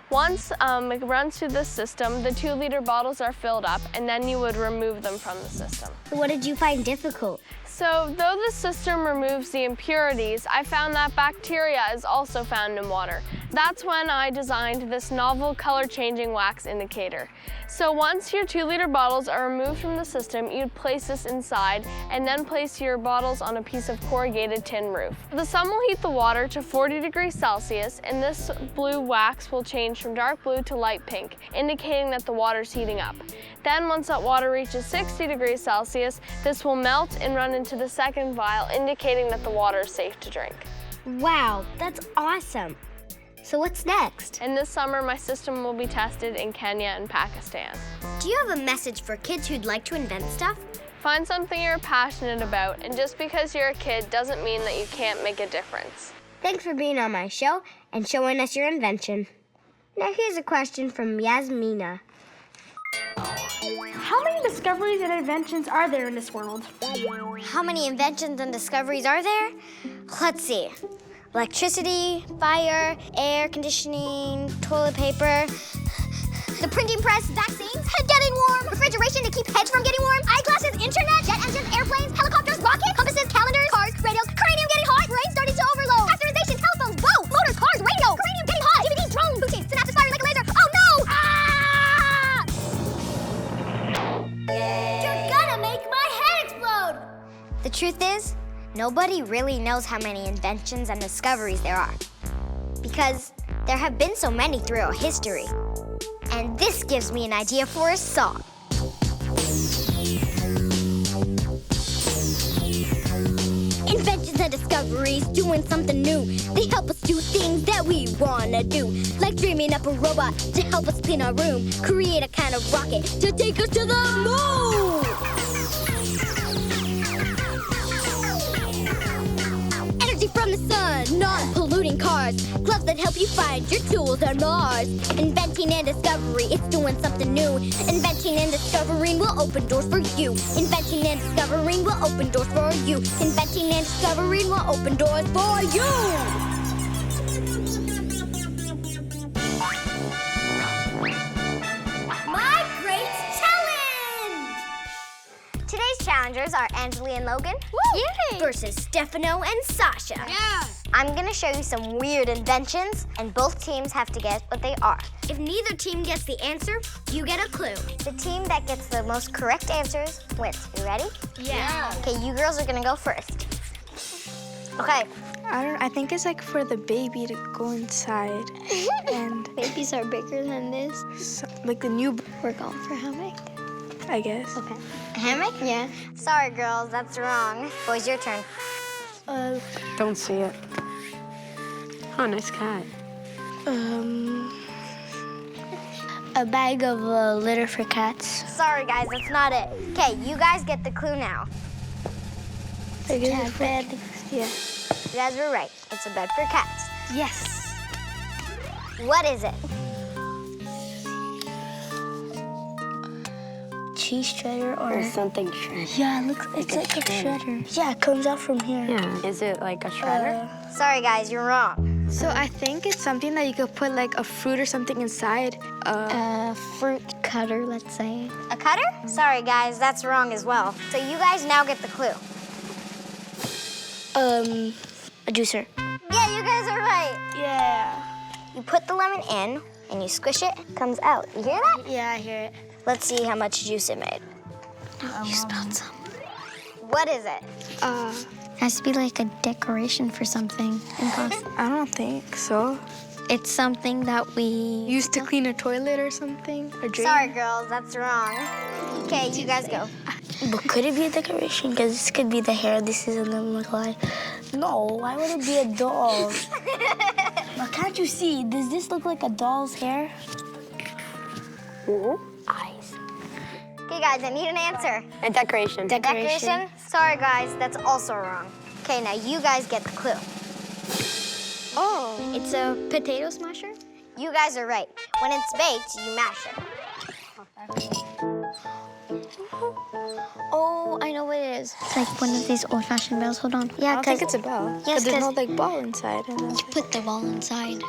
Once it runs through this system, the 2-liter bottles are filled up, and then you would remove them from the system. What did you find difficult? So though the system removes the impurities, I found that bacteria is also found in water. That's when I designed this novel color-changing wax indicator. So once your 2-liter bottles are removed from the system, you'd place this inside and then place your bottles on a piece of corrugated tin roof. The sun will heat the water to 40 degrees Celsius, and this blue wax will change from dark blue to light pink, indicating that the water's heating up. Then once that water reaches 60 degrees Celsius, this will melt and run into the second vial, indicating that the water is safe to drink. Wow, that's awesome. So what's next? And this summer, my system will be tested in Kenya and Pakistan. Do you have a message for kids who'd like to invent stuff? Find something you're passionate about, and just because you're a kid doesn't mean that you can't make a difference. Thanks for being on my show and showing us your invention. Now here's a question from Yasmina. How many discoveries and inventions are there in this world? How many inventions and discoveries are there? Let's see. Electricity, fire, air conditioning, toilet paper, the printing press, vaccines, getting warm, refrigeration to keep heads from getting warm, eyeglasses, internet, jet engines, airplanes, helicopters, rockets, compasses, calendars, cars, radios, cranium getting hot, brain starting to overload, pasteurization, telephones, boats, motors, cars, radio, cranium getting hot, DVDs, drones, food chains, synapses firing like a laser. Oh no! Ah! You're gonna make my head explode! The truth is, nobody really knows how many inventions and discoveries there are, because there have been so many throughout history. And this gives me an idea for a song. Inventions and discoveries, doing something new. They help us do things that we wanna do. Like dreaming up a robot to help us clean our room. Create a kind of rocket to take us to the moon. From the sun, non-polluting cars, gloves that help you find your tools on Mars. Inventing and discovery, it's doing something new. Inventing and discovering will open doors for you. Inventing and discovering will open doors for you. Inventing and discovering will open doors for you. My Great Challenge! Today's challengers are Anjali and Logan versus Stefano and Sasha. Yeah. I'm gonna show you some weird inventions, and both teams have to guess what they are. If neither team gets the answer, you get a clue. The team that gets the most correct answers wins. You ready? Yeah. Okay, you girls are gonna go first. Okay. I think it's like for the baby to go inside. And babies are bigger than this. So, like the new. We're going for hammock, I guess. Okay. A hammock? Yeah. Sorry, girls, that's wrong. Boys, your turn. Don't see it. Oh, nice cat. A bag of litter for cats. Sorry, guys, that's not it. Okay, you guys get the clue now. Cat bed. Yeah. You guys were right. It's a bed for cats. Yes. What is it? Cheese shredder or something shredder. Yeah, it's like a shredder. Yeah, it comes out from here. Yeah. Is it like a shredder? Sorry, guys, you're wrong. So I think it's something that you could put like a fruit or something inside. A fruit cutter, let's say. A cutter? Sorry, guys, that's wrong as well. So you guys now get the clue. A juicer. Yeah, you guys are right. Yeah. You put the lemon in, and you squish it, it comes out. You hear that? Yeah, I hear it. Let's see how much juice it made. You spilled some. What is it? Has to be like a decoration for something. I don't think so. It's something that we used to clean a toilet or something. A drain. Sorry, girls, that's wrong. Okay, you guys go. But could it be a decoration? Because this could be the hair. This is an McFly. No, why would it be a doll? But can't you see? Does this look like a doll's hair? Eyes. Okay, guys, I need an answer. A decoration. Decoration? Sorry, guys, that's also wrong. Okay, now you guys get the clue. Oh. It's a potato smasher? You guys are right. When it's baked, you mash it. Oh, I know what it is. It's like one of these old-fashioned bells. Hold on. Yeah, I don't think it's a bell. Yes, there's no like ball inside. You put the ball inside.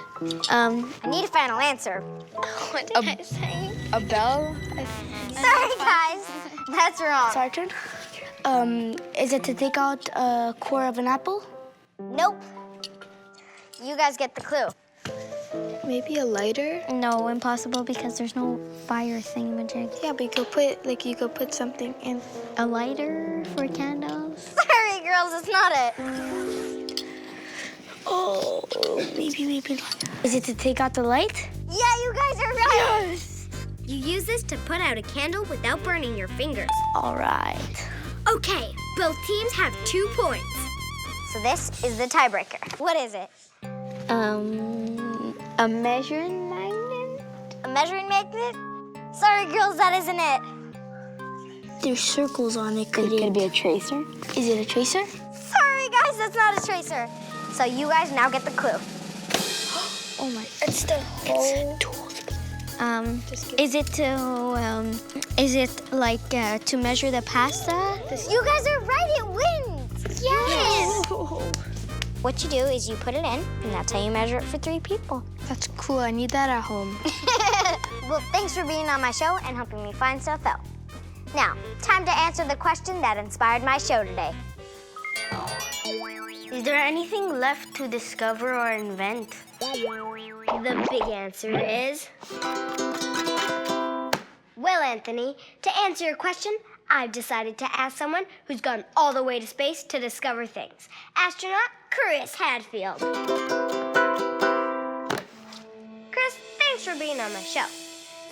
I need a final answer. What did I say? A bell? Sorry, guys. That's wrong. Sorry, turn. Is it to take out a core of an apple? Nope. You guys get the clue. Maybe a lighter? No, impossible because there's no fire thingamajig. Yeah, but you could put something in. A lighter for candles? Sorry, girls, it's not it. Oh, maybe not. Is it to take out the light? Yeah, you guys are right. Yes. You use this to put out a candle without burning your fingers. All right. Okay, both teams have 2 points. So this is the tiebreaker. What is it? A measuring magnet? A measuring magnet? Sorry, girls, that isn't it. There's circles on it. Could it be a tracer? Is it a tracer? Sorry, guys, that's not a tracer. So you guys now get the clue. Oh my, it's the whole tool. Is it like to measure the pasta? You guys are right, it wins. Yes. What you do is you put it in, and that's how you measure it for 3 people. That's cool. I need that at home. Well, thanks for being on my show and helping me find stuff out. Now, time to answer the question that inspired my show today. Is there anything left to discover or invent? The big answer is... Well, Anthony, to answer your question, I've decided to ask someone who's gone all the way to space to discover things. Astronaut Chris Hadfield. Chris, thanks for being on my show.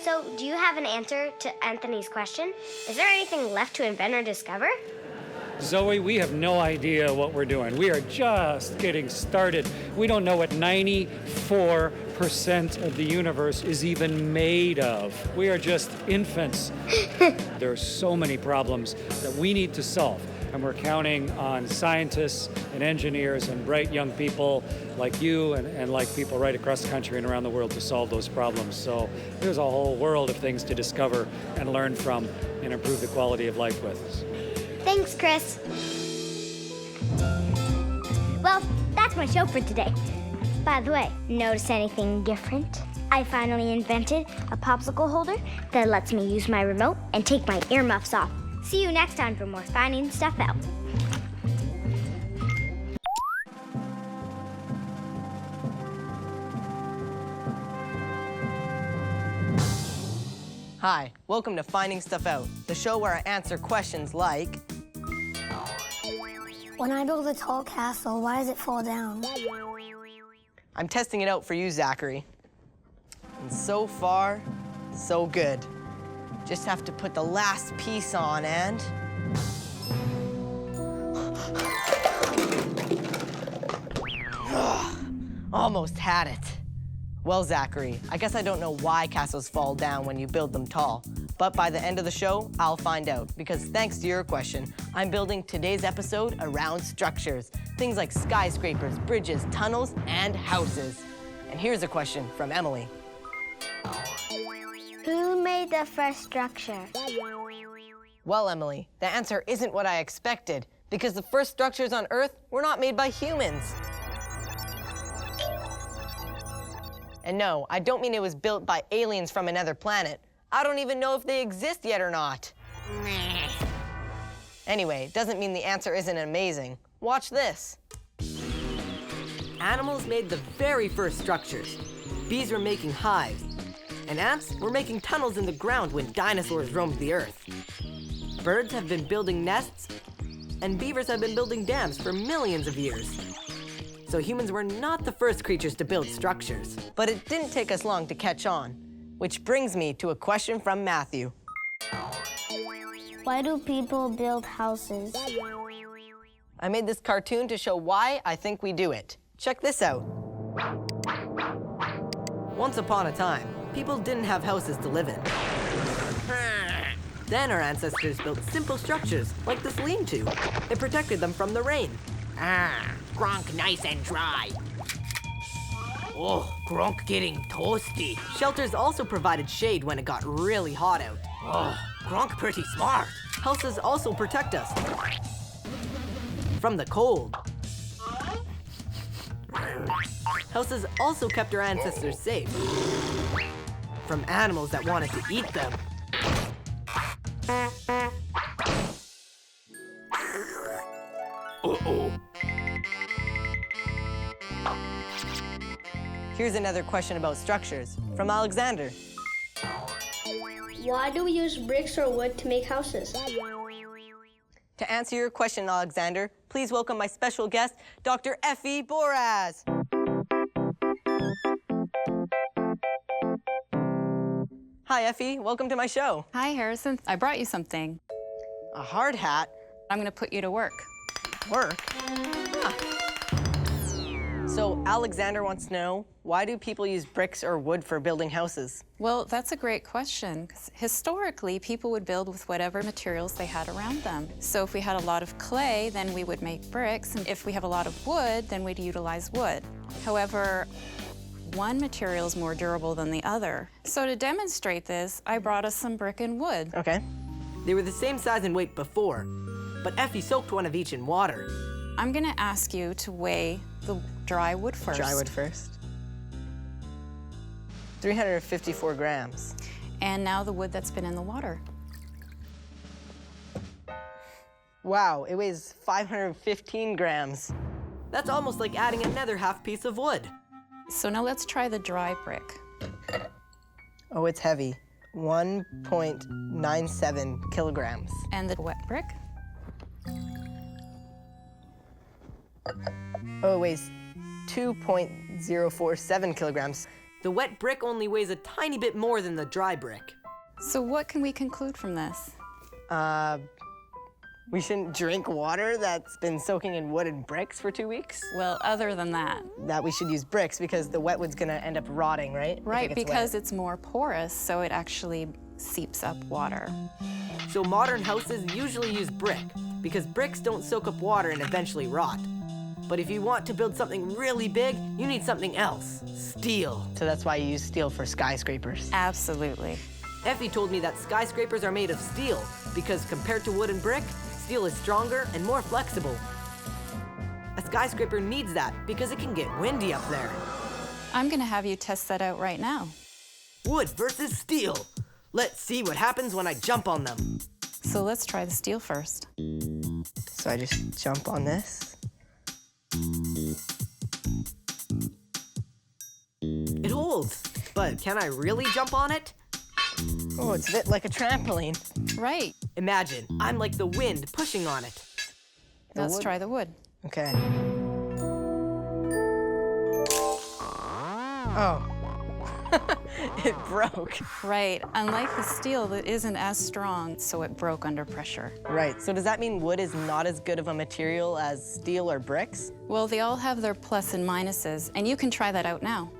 So, do you have an answer to Anthony's question? Is there anything left to invent or discover? Zoe, we have no idea what we're doing. We are just getting started. We don't know what 94% of the universe is even made of. We are just infants. There are so many problems that we need to solve, and we're counting on scientists and engineers and bright young people like you and like people right across the country and around the world to solve those problems. So there's a whole world of things to discover and learn from and improve the quality of life with. Thanks, Chris. Well, that's my show for today. By the way, notice anything different? I finally invented a popsicle holder that lets me use my remote and take my earmuffs off. See you next time for more Finding Stuff Out. Hi, welcome to Finding Stuff Out, the show where I answer questions like... When I build a tall castle, why does it fall down? I'm testing it out for you, Zachary. And so far, so good. Just have to put the last piece on and... Almost had it. Well, Zachary, I guess I don't know why castles fall down when you build them tall. But by the end of the show, I'll find out. Because thanks to your question, I'm building today's episode around structures. Things like skyscrapers, bridges, tunnels, and houses. And here's a question from Emily. Who made the first structure? Well, Emily, the answer isn't what I expected. Because the first structures on Earth were not made by humans. And no, I don't mean it was built by aliens from another planet. I don't even know if they exist yet or not. Anyway, it doesn't mean the answer isn't amazing. Watch this. Animals made the very first structures. Bees were making hives. And ants were making tunnels in the ground when dinosaurs roamed the earth. Birds have been building nests, and beavers have been building dams for millions of years. So humans were not the first creatures to build structures. But it didn't take us long to catch on. Which brings me to a question from Matthew. Why do people build houses? I made this cartoon to show why I think we do it. Check this out. Once upon a time, people didn't have houses to live in. Then our ancestors built simple structures like this lean-to. It protected them from the rain. Gronk nice and dry. Oh, Gronk getting toasty. Shelters also provided shade when it got really hot out. Oh, Gronk pretty smart. Houses also protect us from the cold. Houses also kept our ancestors safe from animals that wanted to eat them. Uh-oh. Here's another question about structures from Alexander. Why do we use bricks or wood to make houses? To answer your question, Alexander, please welcome my special guest, Dr. Effie Boraz. Hi, Effie. Welcome to my show. Hi, Harrison. I brought you something. A hard hat? I'm going to put you to work. Work? Huh. So Alexander wants to know, why do people use bricks or wood for building houses? Well, that's a great question. 'Cause historically, people would build with whatever materials they had around them. So if we had a lot of clay, then we would make bricks. And if we have a lot of wood, then we'd utilize wood. However, one material is more durable than the other. So to demonstrate this, I brought us some brick and wood. Okay. They were the same size and weight before, but Effie soaked one of each in water. I'm going to ask you to weigh the dry wood first. Dry wood first. 354 grams. And now the wood that's been in the water. Wow, it weighs 515 grams. That's almost like adding another half piece of wood. So now let's try the dry brick. Oh, it's heavy. 1.97 kilograms. And the wet brick? Oh, it weighs 2.047 kilograms. The wet brick only weighs a tiny bit more than the dry brick. So what can we conclude from this? We shouldn't drink water that's been soaking in wood and bricks for 2 weeks? Well, other than that. That we should use bricks because the wet wood's gonna end up rotting, right? Right, because it's more porous, so it actually seeps up water. So modern houses usually use brick because bricks don't soak up water and eventually rot. But if you want to build something really big, you need something else, steel. So that's why you use steel for skyscrapers. Absolutely. Effie told me that skyscrapers are made of steel because compared to wood and brick, steel is stronger and more flexible. A skyscraper needs that because it can get windy up there. I'm gonna have you test that out right now. Wood versus steel. Let's see what happens when I jump on them. So let's try the steel first. So I just jump on this. It holds, but can I really jump on it? Oh, it's a bit like a trampoline. Right. Imagine, I'm like the wind pushing on it. Let's try the wood. Okay. Oh. It broke. Right. Unlike the steel that isn't as strong, so it broke under pressure. Right. So does that mean wood is not as good of a material as steel or bricks? Well, they all have their plus and minuses, and you can try that out now.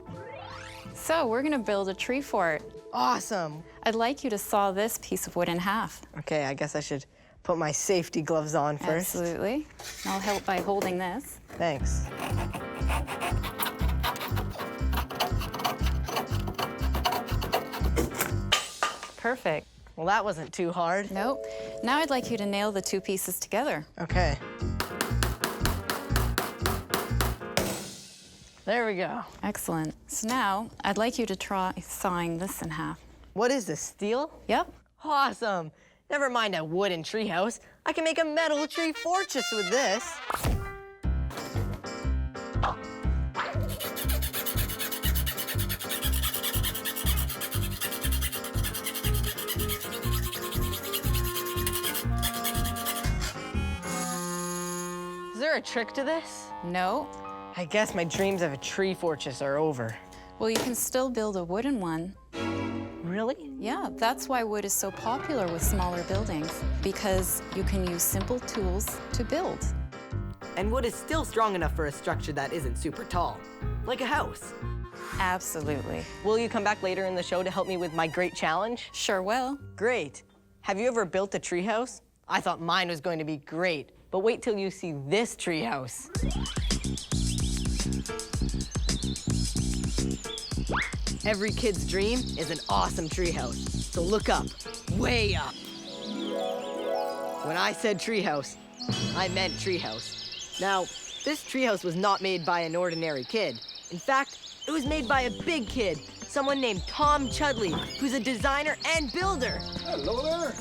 So we're gonna build a tree fort. Awesome. I'd like you to saw this piece of wood in half. Okay, I guess I should put my safety gloves on first. Absolutely. I'll help by holding this. Thanks. Perfect. Well, that wasn't too hard. Nope. Now I'd like you to nail the two pieces together. Okay. There we go. Excellent. So now I'd like you to try sawing this in half. What is this, steel? Yep. Awesome. Never mind a wooden treehouse. I can make a metal tree fortress with this. Is there a trick to this? No. I guess my dreams of a tree fortress are over. Well, you can still build a wooden one. Really? Yeah, that's why wood is so popular with smaller buildings, because you can use simple tools to build. And wood is still strong enough for a structure that isn't super tall, like a house. Absolutely. Will you come back later in the show to help me with my great challenge? Sure will. Great. Have you ever built a treehouse? I thought mine was going to be great, but wait till you see this treehouse. Every kid's dream is an awesome treehouse, so look up, way up. When I said treehouse, I meant treehouse. Now, this treehouse was not made by an ordinary kid. In fact, it was made by a big kid, someone named Tom Chudley, who's a designer and builder. Hello there.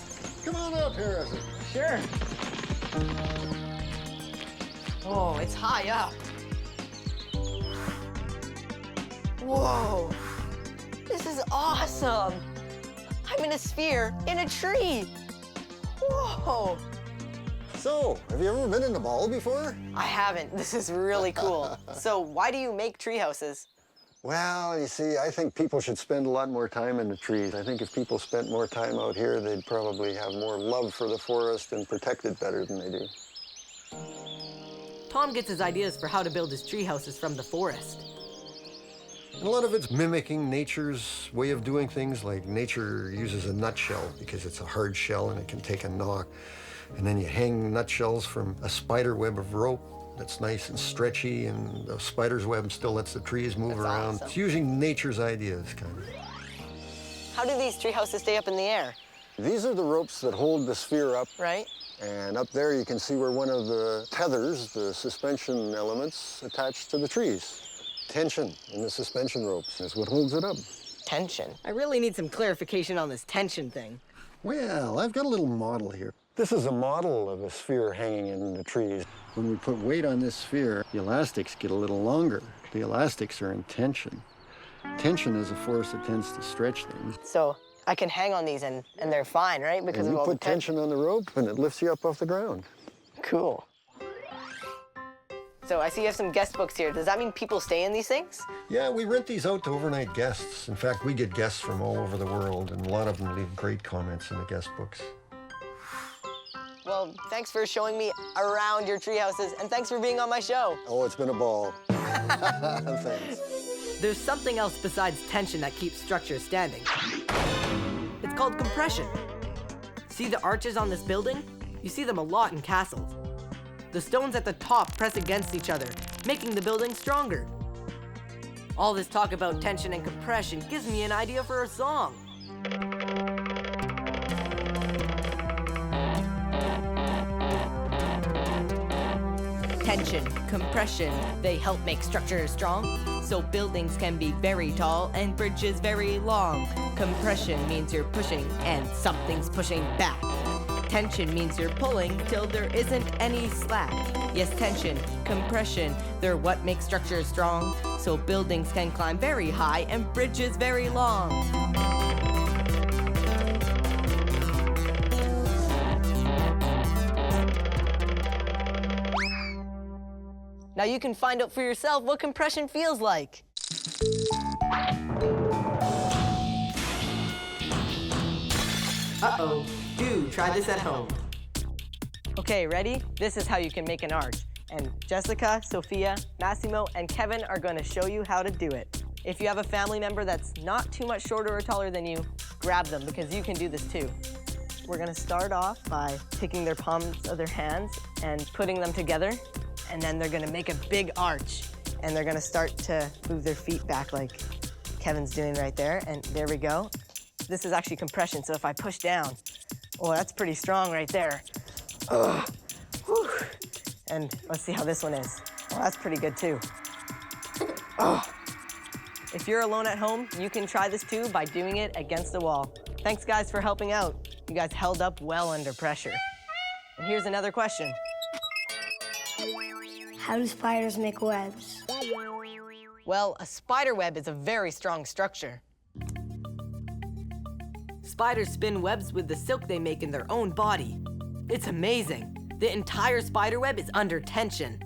Come on up, Harrison. Sure. Oh, it's high up. Whoa, this is awesome. I'm in a sphere in a tree. Whoa. So, have you ever been in a ball before? I haven't. This is really cool. So why do you make tree houses? Well, you see, I think people should spend a lot more time in the trees. I think if people spent more time out here, they'd probably have more love for the forest and protect it better than they do. Tom gets his ideas for how to build his tree houses from the forest. And a lot of it's mimicking nature's way of doing things, like nature uses a nutshell because it's a hard shell and it can take a knock. And then you hang nutshells from a spider web of rope that's nice and stretchy, and the spider's web still lets the trees move around. Awesome. It's using nature's ideas, kind of. How do these tree houses stay up in the air? These are the ropes that hold the sphere up. Right. And up there you can see where one of the tethers, the suspension elements, attached to the trees. Tension in the suspension ropes is what holds it up. Tension? I really need some clarification on this tension thing. Well, I've got a little model here. This is a model of a sphere hanging in the trees. When we put weight on this sphere, the elastics get a little longer. The elastics are in tension. Tension is a force that tends to stretch things. So I can hang on these and they're fine, right? Because And of you all put the tension on the rope and it lifts you up off the ground. Cool. So I see you have some guest books here. Does that mean people stay in these things? Yeah, we rent these out to overnight guests. In fact, we get guests from all over the world, and a lot of them leave great comments in the guest books. Well, thanks for showing me around your tree houses, and thanks for being on my show. Oh, it's been a ball. Thanks. There's something else besides tension that keeps structures standing. It's called compression. See the arches on this building? You see them a lot in castles. The stones at the top press against each other, making the building stronger. All this talk about tension and compression gives me an idea for a song. Tension, compression, they help make structures strong. So buildings can be very tall and bridges very long. Compression means you're pushing and something's pushing back. Tension means you're pulling till there isn't any slack. Yes, tension, compression, they're what makes structures strong. So buildings can climb very high and bridges very long. Now you can find out for yourself what compression feels like. Uh-oh. Do try this at home. Okay, ready? This is how you can make an arch. And Jessica, Sophia, Massimo, and Kevin are going to show you how to do it. If you have a family member that's not too much shorter or taller than you, grab them because you can do this too. We're going to start off by taking their palms of their hands and putting them together. And then they're going to make a big arch. And they're going to start to move their feet back like Kevin's doing right there. And there we go. This is actually compression, so if I push down, oh, that's pretty strong right there. Ugh. Whew. And let's see how this one is. Oh, that's pretty good too. Oh. If you're alone at home, you can try this too by doing it against the wall. Thanks guys for helping out. You guys held up well under pressure. And here's another question. How do spiders make webs? Well, a spider web is a very strong structure. Spiders spin webs with the silk they make in their own body. It's amazing. The entire spider web is under tension.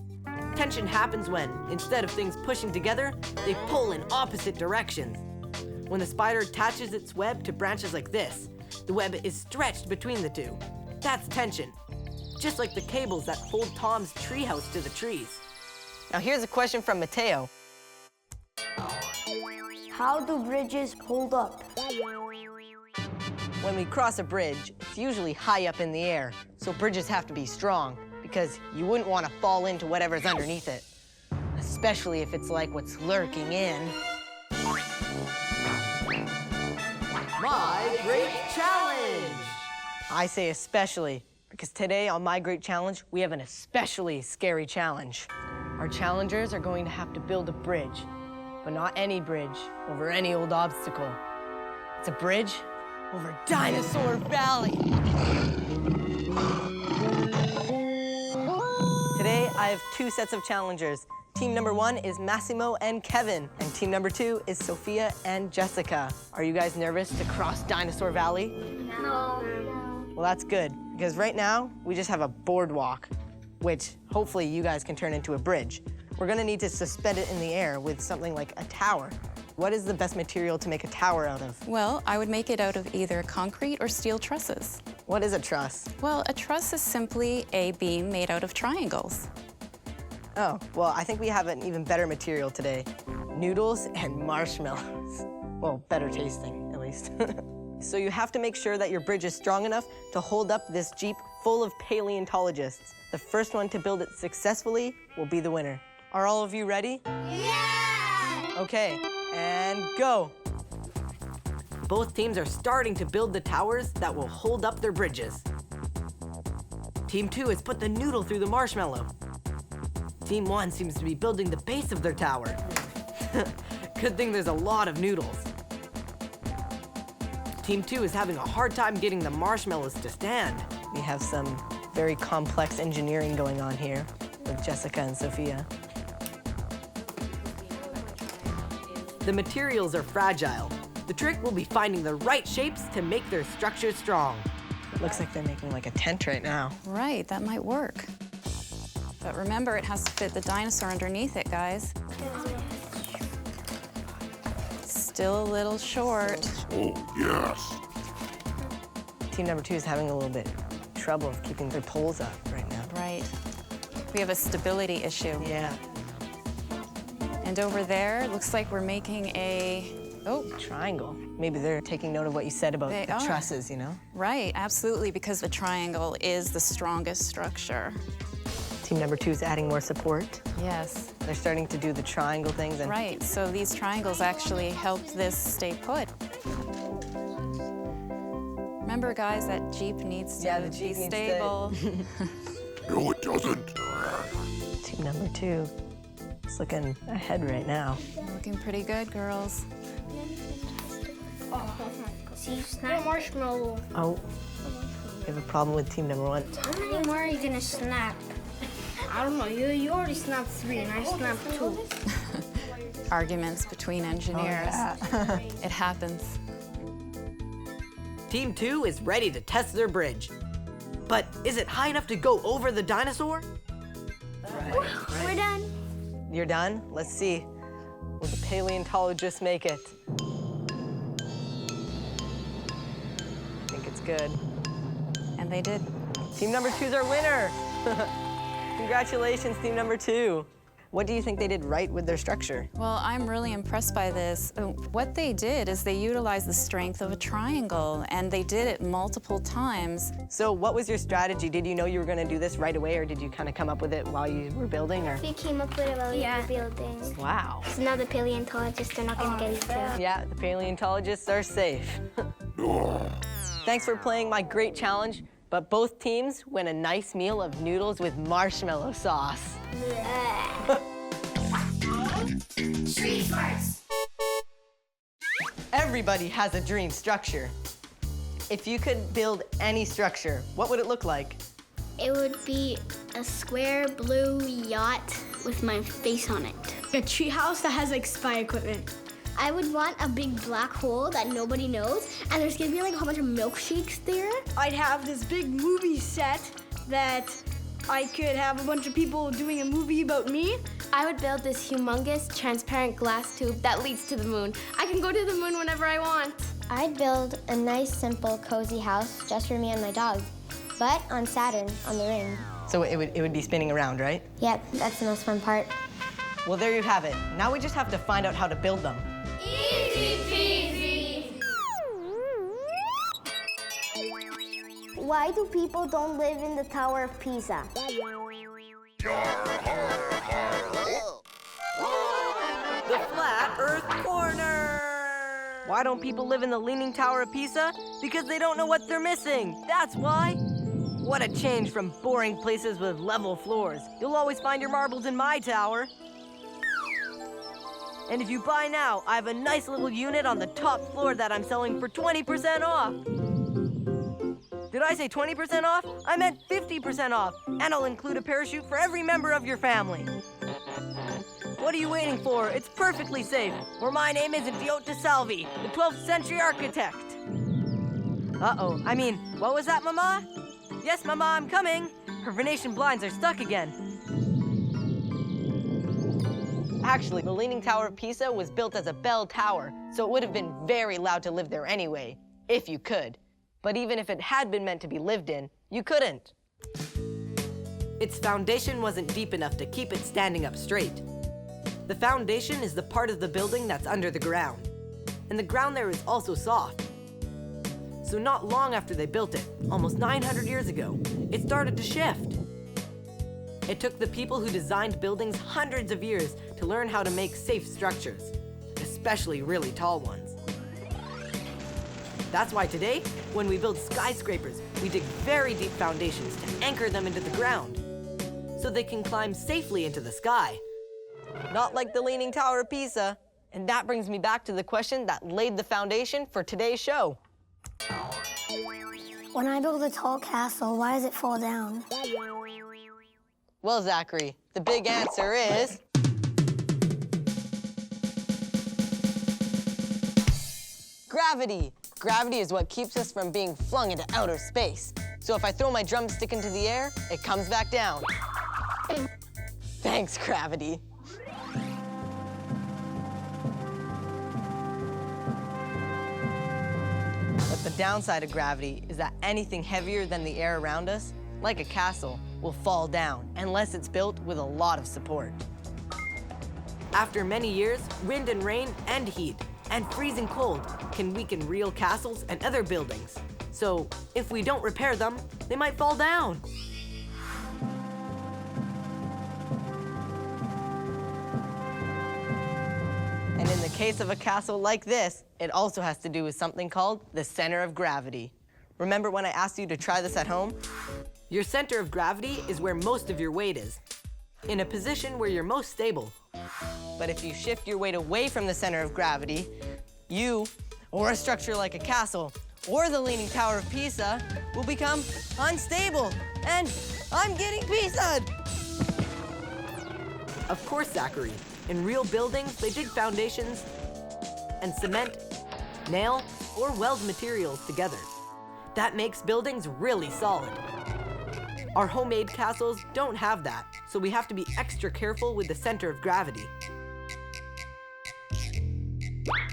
Tension happens when, instead of things pushing together, they pull in opposite directions. When the spider attaches its web to branches like this, the web is stretched between the two. That's tension. Just like the cables that hold Tom's treehouse to the trees. Now here's a question from Mateo. How do bridges hold up? When we cross a bridge, it's usually high up in the air, so bridges have to be strong because you wouldn't want to fall into whatever's underneath it, especially if it's like what's lurking in. My Great Challenge! I say especially, because today on My Great Challenge, we have an especially scary challenge. Our challengers are going to have to build a bridge, but not any bridge over any old obstacle. It's a bridge over Dinosaur Valley. Today, I have two sets of challengers, Team number 1 is Massimo and Kevin, and team number 2 is Sophia and Jessica. Are you guys nervous to cross Dinosaur Valley? No. Well, that's good, because right now, we just have a boardwalk, which hopefully you guys can turn into a bridge. We're gonna need to suspend it in the air with something like a tower. What is the best material to make a tower out of? Well, I would make it out of either concrete or steel trusses. What is a truss? Well, a truss is simply a beam made out of triangles. Oh, well, I think we have an even better material today. Noodles and marshmallows. Well, better tasting, at least. So you have to make sure that your bridge is strong enough to hold up this Jeep full of paleontologists. The first one to build it successfully will be the winner. Are all of you ready? Yeah! Okay, and go. Both teams are starting to build the towers that will hold up their bridges. Team 2 has put the noodle through the marshmallow. Team 1 seems to be building the base of their tower. Good thing there's a lot of noodles. Team 2 is having a hard time getting the marshmallows to stand. We have some very complex engineering going on here with Jessica and Sophia. The materials are fragile. The trick will be finding the right shapes to make their structures strong. Looks like they're making like a tent right now. Right, that might work. But remember, it has to fit the dinosaur underneath it, guys. Still a little short. Oh, yes. Team number 2 is having a little bit trouble of keeping their poles up right now. Right. We have a stability issue. Yeah. And over there, it looks like we're making a, triangle. Maybe they're taking note of what you said about the trusses, you know? Right, absolutely, because the triangle is the strongest structure. Team number 2 is adding more support. Yes. They're starting to do the triangle things. And right, so these triangles actually help this stay put. Remember, guys, that Jeep needs to be stable. No, it doesn't. Team number 2 is looking ahead right now. Looking pretty good, girls. See, snap marshmallow. Oh, we have a problem with team number 1. How many more are you gonna snap? I don't know. You already snapped 3 and I snapped 2. Arguments between engineers. Oh, yeah. It happens. Team 2 is ready to test their bridge. But is it high enough to go over the dinosaur? We're done. You're done? Let's see. Will the paleontologists make it? I think it's good. And they did. Team number 2's our winner. Congratulations, team number 2. What do you think they did right with their structure? Well, I'm really impressed by this. What they did is they utilized the strength of a triangle, and they did it multiple times. So what was your strategy? Did you know you were going to do this right away, or did you kind of come up with it while you were building? Or? We came up with it while we were building. Wow. So now the paleontologists are not going to get it too. Yeah, the paleontologists are safe. Thanks for playing my great challenge, but both teams win a nice meal of noodles with marshmallow sauce. Street Smarts. Everybody has a dream structure. If you could build any structure, what would it look like? It would be a square blue yacht with my face on it. A tree house that has like spy equipment. I would want a big black hole that nobody knows, and there's gonna be like a whole bunch of milkshakes there. I'd have this big movie set that I could have a bunch of people doing a movie about me. I would build this humongous transparent glass tube that leads to the moon. I can go to the moon whenever I want. I'd build a nice, simple, cozy house just for me and my dog, but on Saturn, on the ring. So it would be spinning around, right? Yep, that's the most fun part. Well, there you have it. Now we just have to find out how to build them. Easy peasy. Why do people don't live in the Tower of Pisa? The Flat Earth Corner! Why don't people live in the Leaning Tower of Pisa? Because they don't know what they're missing. That's why. What a change from boring places with level floors. You'll always find your marbles in my tower. And if you buy now, I have a nice little unit on the top floor that I'm selling for 20% off. Did I say 20% off? I meant 50% off. And I'll include a parachute for every member of your family. What are you waiting for? It's perfectly safe. Or my name isn't Viotta Salvi, the 12th century architect. Uh-oh. I mean, what was that, Mama? Yes, Mama, I'm coming. Her Venetian blinds are stuck again. Actually, the Leaning Tower of Pisa was built as a bell tower, so it would have been very loud to live there anyway, if you could. But even if it had been meant to be lived in, you couldn't. Its foundation wasn't deep enough to keep it standing up straight. The foundation is the part of the building that's under the ground. And the ground there is also soft. So not long after they built it, almost 900 years ago, it started to shift. It took the people who designed buildings hundreds of years to learn how to make safe structures, especially really tall ones. That's why today, when we build skyscrapers, we dig very deep foundations to anchor them into the ground, so they can climb safely into the sky. Not like the Leaning Tower of Pisa. And that brings me back to the question that laid the foundation for today's show. When I build a tall castle, why does it fall down? Well, Zachary, the big answer is... gravity. Gravity is what keeps us from being flung into outer space. So if I throw my drumstick into the air, it comes back down. Thanks, gravity. But the downside of gravity is that anything heavier than the air around us, like a castle, will fall down unless it's built with a lot of support. After many years, wind and rain and heat and freezing cold can weaken real castles and other buildings. So if we don't repair them, they might fall down. And in the case of a castle like this, it also has to do with something called the center of gravity. Remember when I asked you to try this at home? Your center of gravity is where most of your weight is, in a position where you're most stable. But if you shift your weight away from the center of gravity, you, or a structure like a castle, or the Leaning Tower of Pisa, will become unstable. And I'm getting Pisa'd! Of course, Zachary. In real buildings, they dig foundations and cement, nail, or weld materials together. That makes buildings really solid. Our homemade castles don't have that, so we have to be extra careful with the center of gravity.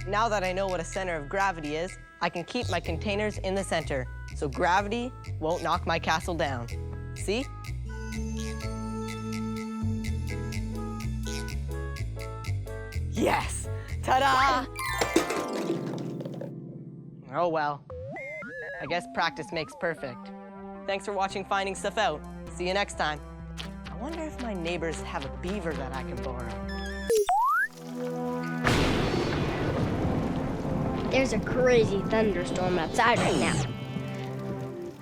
Now that I know what a center of gravity is, I can keep my containers in the center, so gravity won't knock my castle down. See? Yes! Ta-da! Oh well. I guess practice makes perfect. Thanks for watching Finding Stuff Out. See you next time. I wonder if my neighbors have a beaver that I can borrow. There's a crazy thunderstorm outside right now.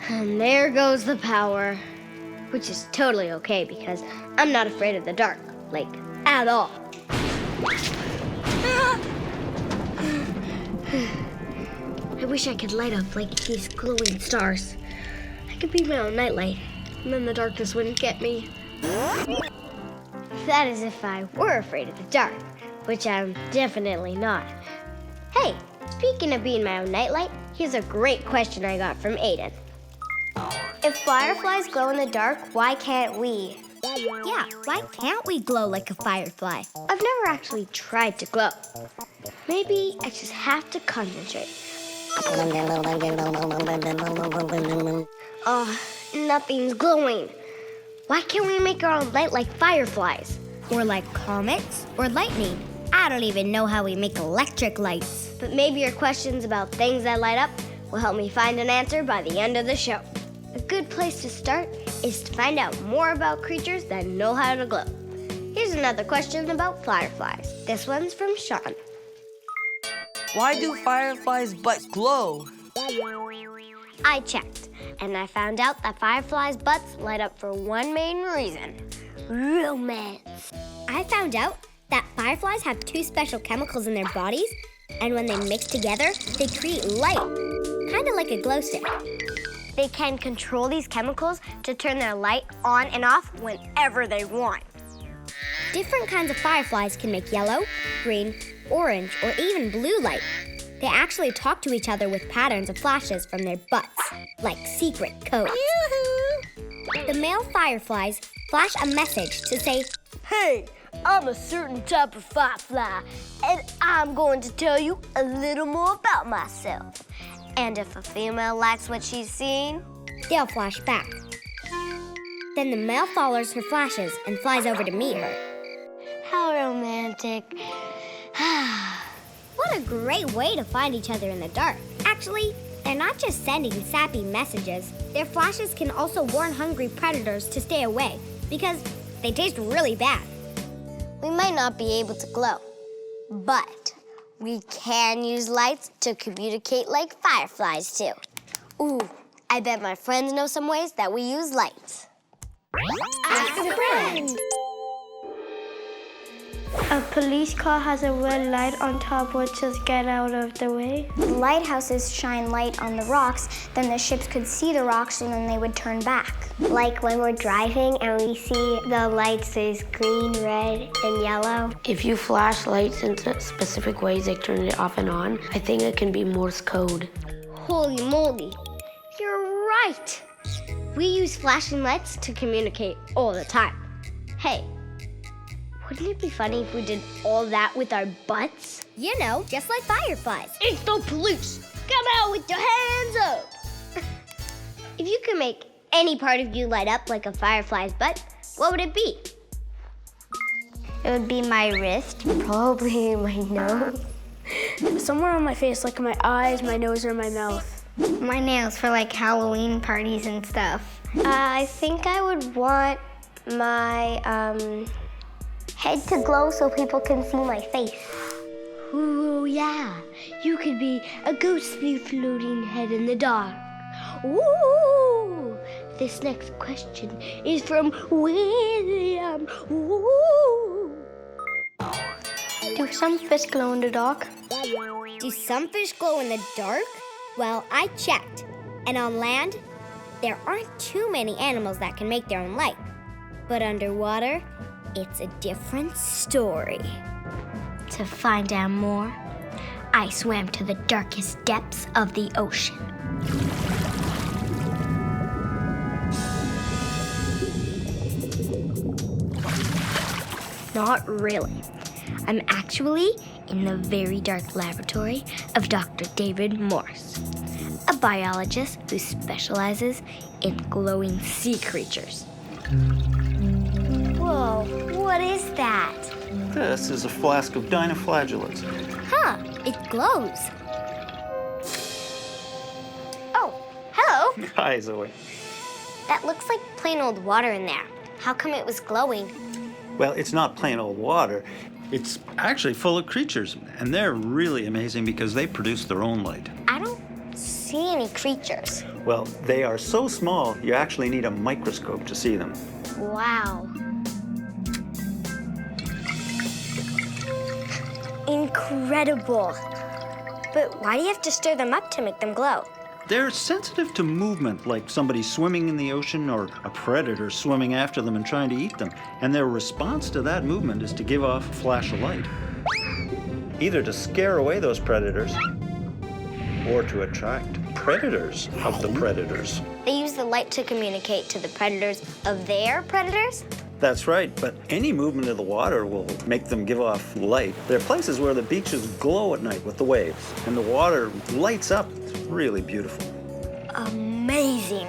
And there goes the power. Which is totally okay because I'm not afraid of the dark, like, at all. I wish I could light up like these glowing stars. I could be my own nightlight, and then the darkness wouldn't get me. That is if I were afraid of the dark, which I'm definitely not. Hey, speaking of being my own nightlight, here's a great question I got from Aiden. If fireflies glow in the dark, why can't we? Yeah, why can't we glow like a firefly? I've never actually tried to glow. Maybe I just have to concentrate. Nothing's glowing. Why can't we make our own light like fireflies? Or like comets? Or lightning? I don't even know how we make electric lights. But maybe your questions about things that light up will help me find an answer by the end of the show. A good place to start is to find out more about creatures that know how to glow. Here's another question about fireflies. This one's from Sean. Why do fireflies' butts glow? I checked, and I found out that fireflies' butts light up for one main reason: romance. I found out that fireflies have two special chemicals in their bodies, and when they mix together, they create light, kind of like a glow stick. They can control these chemicals to turn their light on and off whenever they want. Different kinds of fireflies can make yellow, green, orange, or even blue light. They actually talk to each other with patterns of flashes from their butts, like secret codes. The male fireflies flash a message to say, "Hey, I'm a certain type of firefly, and I'm going to tell you a little more about myself." And if a female likes what she's seen, they'll flash back. Then the male follows her flashes and flies over to meet her. How romantic. What a great way to find each other in the dark. Actually, they're not just sending sappy messages. Their flashes can also warn hungry predators to stay away because they taste really bad. We might not be able to glow, but we can use lights to communicate like fireflies do. Ooh, I bet my friends know some ways that we use lights. Ask a friend. A police car has a red light on top which says "Get out of the way." Lighthouses shine light on the rocks, then the ships could see the rocks and then they would turn back. Like when we're driving and we see the lights says green, red, and yellow. If you flash lights in specific ways, like turn it off and on, I think it can be Morse code. Holy moly, you're right. We use flashing lights to communicate all the time. Hey, wouldn't it be funny if we did all that with our butts? You know, just like fireflies. It's the police. Come out with your hands up. If you could make any part of you light up like a firefly's butt, what would it be? It would be my wrist, probably my nose. Somewhere on my face, like my eyes, my nose, or my mouth. My nails for like Halloween parties and stuff. I think I would want my head to glow so people can see my face. Ooh, yeah. You could be a ghostly floating head in the dark. Ooh. This next question is from William. Ooh. Do some fish glow in the dark? Do some fish glow in the dark? Well, I checked. And on land, there aren't too many animals that can make their own light. But underwater, it's a different story. To find out more, I swam to the darkest depths of the ocean. Not really. I'm actually in the very dark laboratory of Dr. David Morse, a biologist who specializes in glowing sea creatures. Whoa, what is that? This is a flask of dinoflagellates. Huh, it glows. Oh, hello. Hi, Zoe. That looks like plain old water in there. How come it was glowing? Well, it's not plain old water. It's actually full of creatures, and they're really amazing because they produce their own light. I don't see any creatures. Well, they are so small, you actually need a microscope to see them. Wow. Incredible. But why do you have to stir them up to make them glow? They're sensitive to movement, like somebody swimming in the ocean or a predator swimming after them and trying to eat them. And their response to that movement is to give off a flash of light, either to scare away those predators or to attract predators of the predators. They use the light to communicate to the predators of their predators? That's right, but any movement of the water will make them give off light. There are places where the beaches glow at night with the waves, and the water lights up. It's really beautiful. Amazing.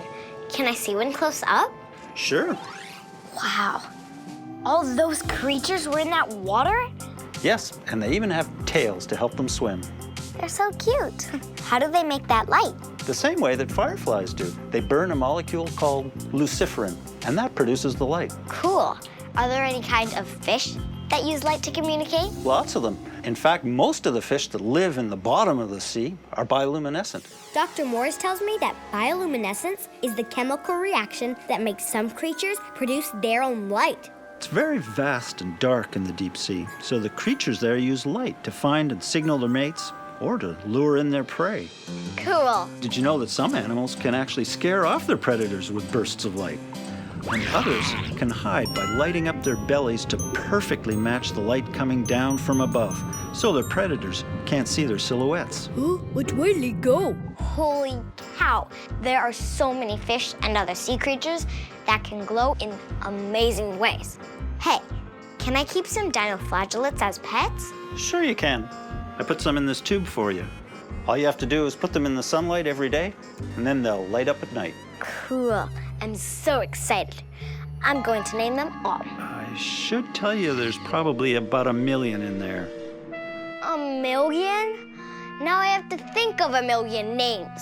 Can I see one close up? Sure. Wow. All those creatures were in that water? Yes, and they even have tails to help them swim. They're so cute. How do they make that light? The same way that fireflies do. They burn a molecule called luciferin, and that produces the light. Cool. Are there any kind of fish that use light to communicate? Lots of them. In fact, most of the fish that live in the bottom of the sea are bioluminescent. Dr. Morris tells me that bioluminescence is the chemical reaction that makes some creatures produce their own light. It's very vast and dark in the deep sea, so the creatures there use light to find and signal their mates or to lure in their prey. Cool. Did you know that some animals can actually scare off their predators with bursts of light? And others can hide by lighting up their bellies to perfectly match the light coming down from above, so their predators can't see their silhouettes. Which way did he go? Holy cow, there are so many fish and other sea creatures that can glow in amazing ways. Hey, can I keep some dinoflagellates as pets? Sure you can. I put some in this tube for you. All you have to do is put them in the sunlight every day, and then they'll light up at night. Cool, I'm so excited. I'm going to name them all. I should tell you there's probably about 1 million in there. 1 million? Now I have to think of 1 million names.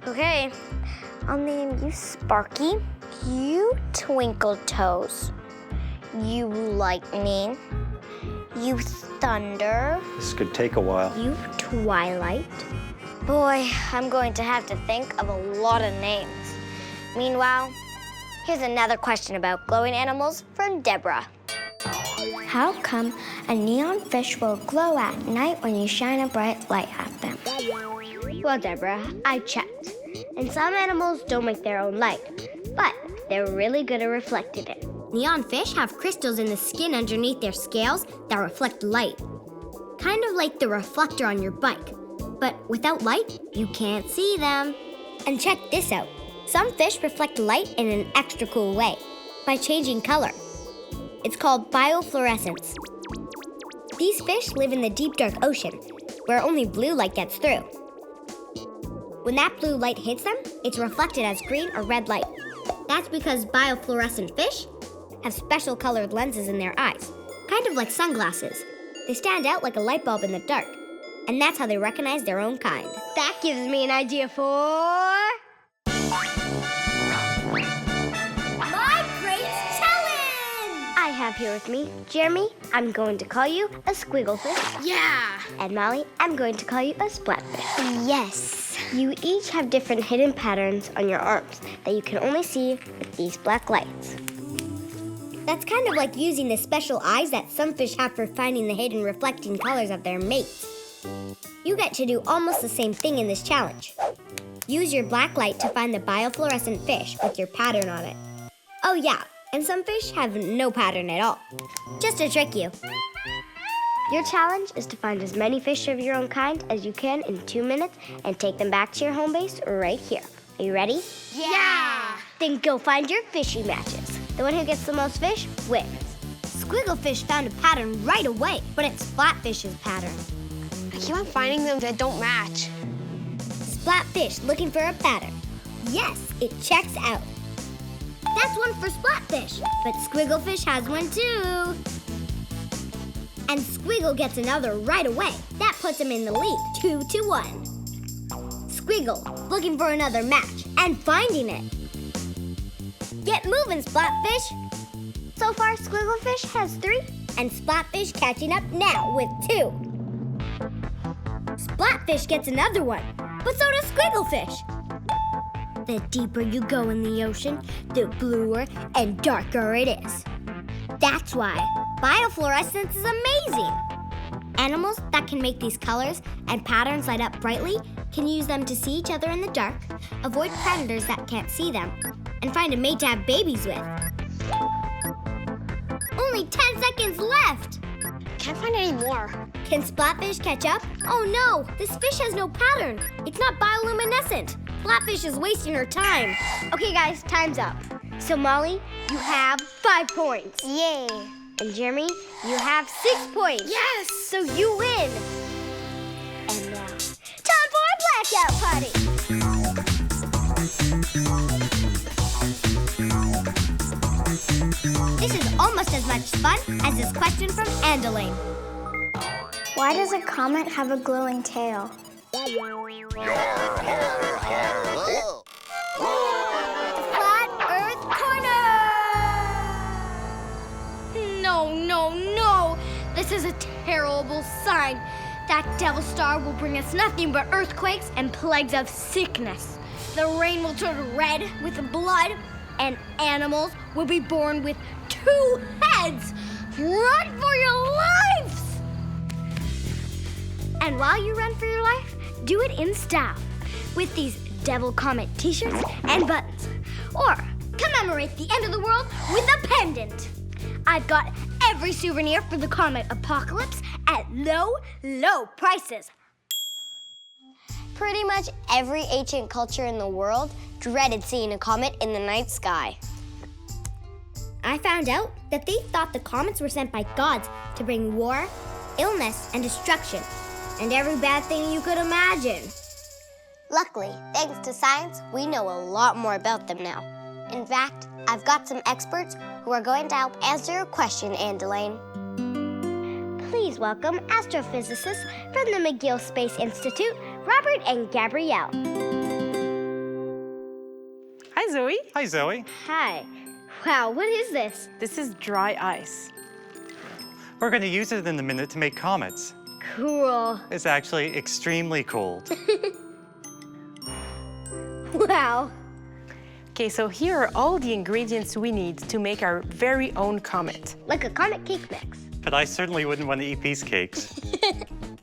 Okay, I'll name you Sparky, you Twinkle Toes, you Lightning, you Thunder. This could take a while. You Twilight. Boy, I'm going to have to think of a lot of names. Meanwhile, here's another question about glowing animals from Deborah. How come a neon fish will glow at night when you shine a bright light at them? Well, Deborah, I checked. And some animals don't make their own light, but they're really good at reflecting it. Neon fish have crystals in the skin underneath their scales that reflect light. Kind of like the reflector on your bike. But without light, you can't see them. And check this out. Some fish reflect light in an extra cool way, by changing color. It's called biofluorescence. These fish live in the deep, dark ocean, where only blue light gets through. When that blue light hits them, it's reflected as green or red light. That's because biofluorescent fish have special colored lenses in their eyes, kind of like sunglasses. They stand out like a light bulb in the dark, and that's how they recognize their own kind. That gives me an idea for... My Crates Challenge! I have here with me Jeremy. I'm going to call you a squigglefish. Yeah! And Molly, I'm going to call you a splatfish. Yes. You each have different hidden patterns on your arms that you can only see with these black lights. That's kind of like using the special eyes that some fish have for finding the hidden reflecting colors of their mates. You get to do almost the same thing in this challenge. Use your black light to find the biofluorescent fish with your pattern on it. Oh yeah, and some fish have no pattern at all, just to trick you. Your challenge is to find as many fish of your own kind as you can in 2 minutes and take them back to your home base right here. Are you ready? Yeah! Then go find your fishy matches. The one who gets the most fish wins. Squigglefish found a pattern right away, but it's Splatfish's pattern. I keep on finding them that don't match. Splatfish looking for a pattern. Yes, it checks out. That's one for Splatfish, but Squigglefish has one too. And Squiggle gets another right away. That puts him in the lead, 2-1. Squiggle looking for another match and finding it. Get moving, Splatfish. So far, Squigglefish has 3, and Splatfish catching up now with 2. Splatfish gets another one, but so does Squigglefish. The deeper you go in the ocean, the bluer and darker it is. That's why biofluorescence is amazing. Animals that can make these colors and patterns light up brightly can use them to see each other in the dark, avoid predators that can't see them, and find a mate to have babies with. Only 10 seconds left! Can't find any more. Can Splatfish catch up? Oh no, this fish has no pattern. It's not bioluminescent. Splatfish is wasting her time. Okay guys, time's up. So Molly, you have 5 points. Yay. And Jeremy, you have 6 points. Yes! So you win. And now, time for a blackout party. This is almost as much fun as this question from Andeline. Why does a comet have a glowing tail? Flat Earth Corner! No. This is a terrible sign. That devil star will bring us nothing but earthquakes and plagues of sickness. The rain will turn red with blood, and animals will be born with 2 heads. Run for your lives! And while you run for your life, do it in style with these Devil Comet t-shirts and buttons. Or commemorate the end of the world with a pendant. I've got every souvenir for the comet apocalypse at low, low prices. Pretty much every ancient culture in the world dreaded seeing a comet in the night sky. I found out that they thought the comets were sent by gods to bring war, illness, and destruction, and every bad thing you could imagine. Luckily, thanks to science, we know a lot more about them now. In fact, I've got some experts who are going to help answer your question, Andelaine. Please welcome astrophysicists from the McGill Space Institute, Robert and Gabrielle. Hi, Zoe. Hi, Zoe. Hi. Wow, what is this? This is dry ice. We're going to use it in a minute to make comets. Cool. It's actually extremely cold. Wow. Okay, so here are all the ingredients we need to make our very own comet. Like a comet cake mix. But I certainly wouldn't want to eat these cakes.